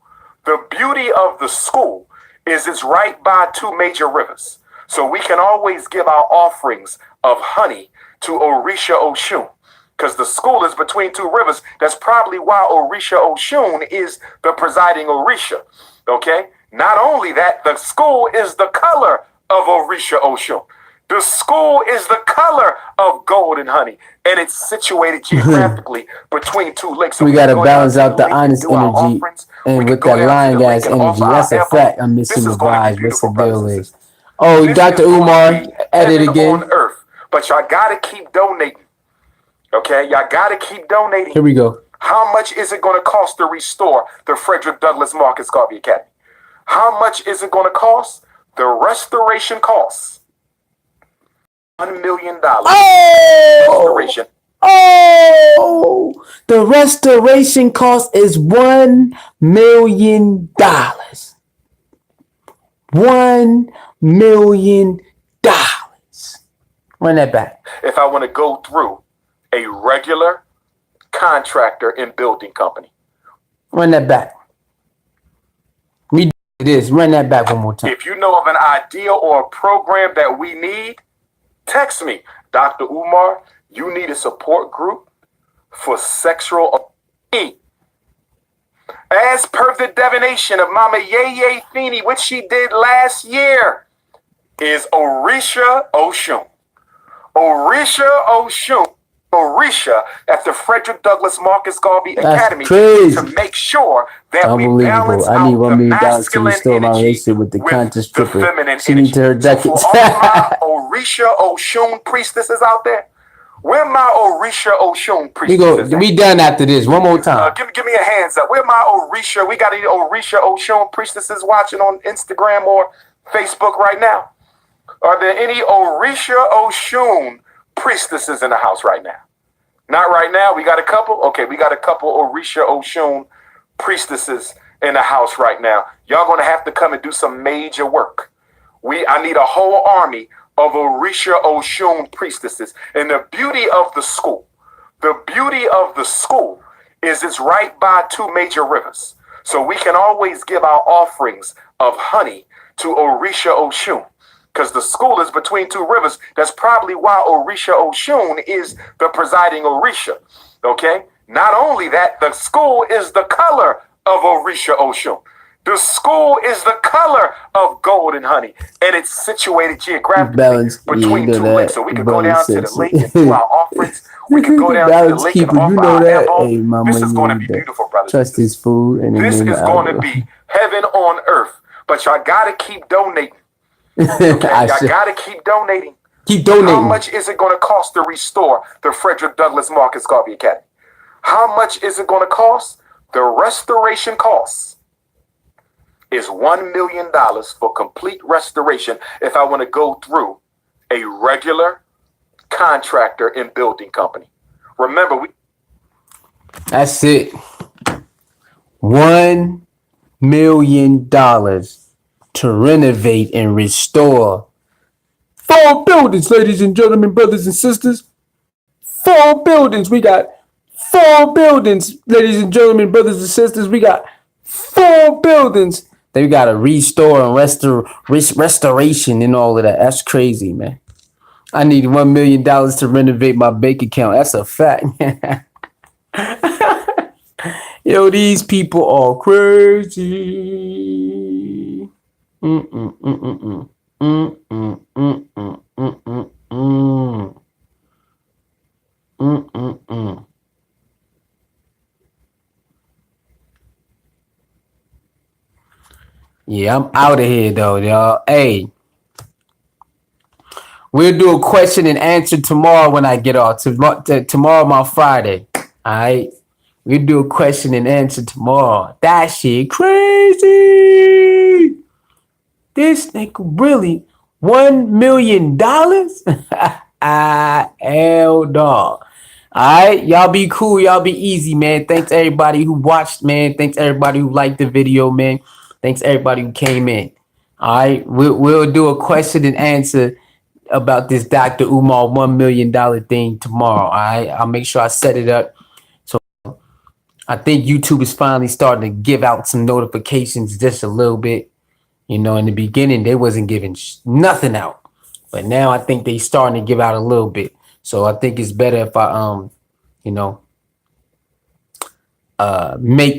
is it's right by two major rivers. So we can always give our offerings of honey to Orisha Oshun. Because the school is between two rivers. That's probably why Orisha Oshun is the presiding Orisha. Okay? Not only that, the school is the color of Orisha Oshun. The school is the color of gold and honey. And it's situated geographically between two lakes. So we got to balance out the honest energy and with that lying ass energy. That's a fact. I'm missing the vibes. What's the deal is? Oh, Dr. Umar, at it again. On earth, but y'all got to keep donating. Okay, y'all got to keep donating. Here we go. How much is it going to cost to restore the Frederick Douglass Marcus Garvey Academy? How much is it going to cost? The restoration costs $1 million. Restoration. Oh, the restoration cost is $1 million. $1 million. Run that back. If I want to go through a regular contractor and building company. Run that back. We do this. Run that back one more time. If you know of an idea or a program that we need, text me. Dr. Umar, you need a support group for sexual abuse. As per the divination of Mama Yeye Feeney, which she did last year, is Orisha Oshun. Orisha Oshun. Orisha at the Frederick Douglass Marcus Garvey Academy to make sure that we balance out the masculine energy with the feminine energy. So for all my Orisha Oshun priestesses out there, where my Orisha Oshun priestesses? We done after this. One more time. Give me a hands up. Where my Orisha? We got any Orisha Oshun priestesses watching on Instagram or Facebook right now? Are there any Orisha Oshun priestesses in the house right now? Not right now. We got a couple. Okay, we got a couple Orisha Oshun priestesses in the house right now. Y'all gonna have to come and do some major work. I need a whole army of Orisha Oshun priestesses. And the beauty of the school is it's right by two major rivers. So we can always give our offerings of honey to Orisha Oshun. Because the school is between two rivers. That's probably why Orisha Oshun is the presiding Orisha. Okay? Not only that, the school is the color of Orisha Oshun. The school is the color of gold and honey. And it's situated geographically between two lakes. So we can go down to the lake and do our offerings. We can go down to the lake and offer our elbow. This is going to be beautiful, brothers. Trust his food. And this is going to be heaven on earth. But y'all got to keep donating. Okay, y'all gotta keep donating. Keep donating. How much is it going to cost to restore the Frederick Douglass Marcus Garvey Academy? How much is it going to cost? The restoration cost is $1 million for complete restoration if I want to go through a regular contractor and building company. Remember, that's it. $1 million to renovate and restore 4 buildings, ladies and gentlemen, brothers and sisters. 4 buildings. We got 4 buildings, ladies and gentlemen, brothers and sisters. We got 4 buildings. Then we got to restore and restoration and all of that. That's crazy, man. I need $1 million to renovate my bank account. That's a fact. Yo, these people are crazy. Yeah, I'm out of here though, y'all. Hey, we'll do a question and answer tomorrow when I get off. Tomorrow, my Friday. All right. We'll do a question and answer tomorrow. That shit crazy. This nigga really $1 million? Hell no. All right, y'all be cool. Y'all be easy, man. Thanks everybody who watched, man. Thanks everybody who liked the video, man. Thanks everybody who came in. All right, we'll do a question and answer about this Dr. Umar $1 million thing tomorrow. All right, I'll make sure I set it up. So I think YouTube is finally starting to give out some notifications just a little bit. You know, in the beginning they wasn't giving nothing out, but now I think they starting to give out a little bit. So I think it's better if I you know make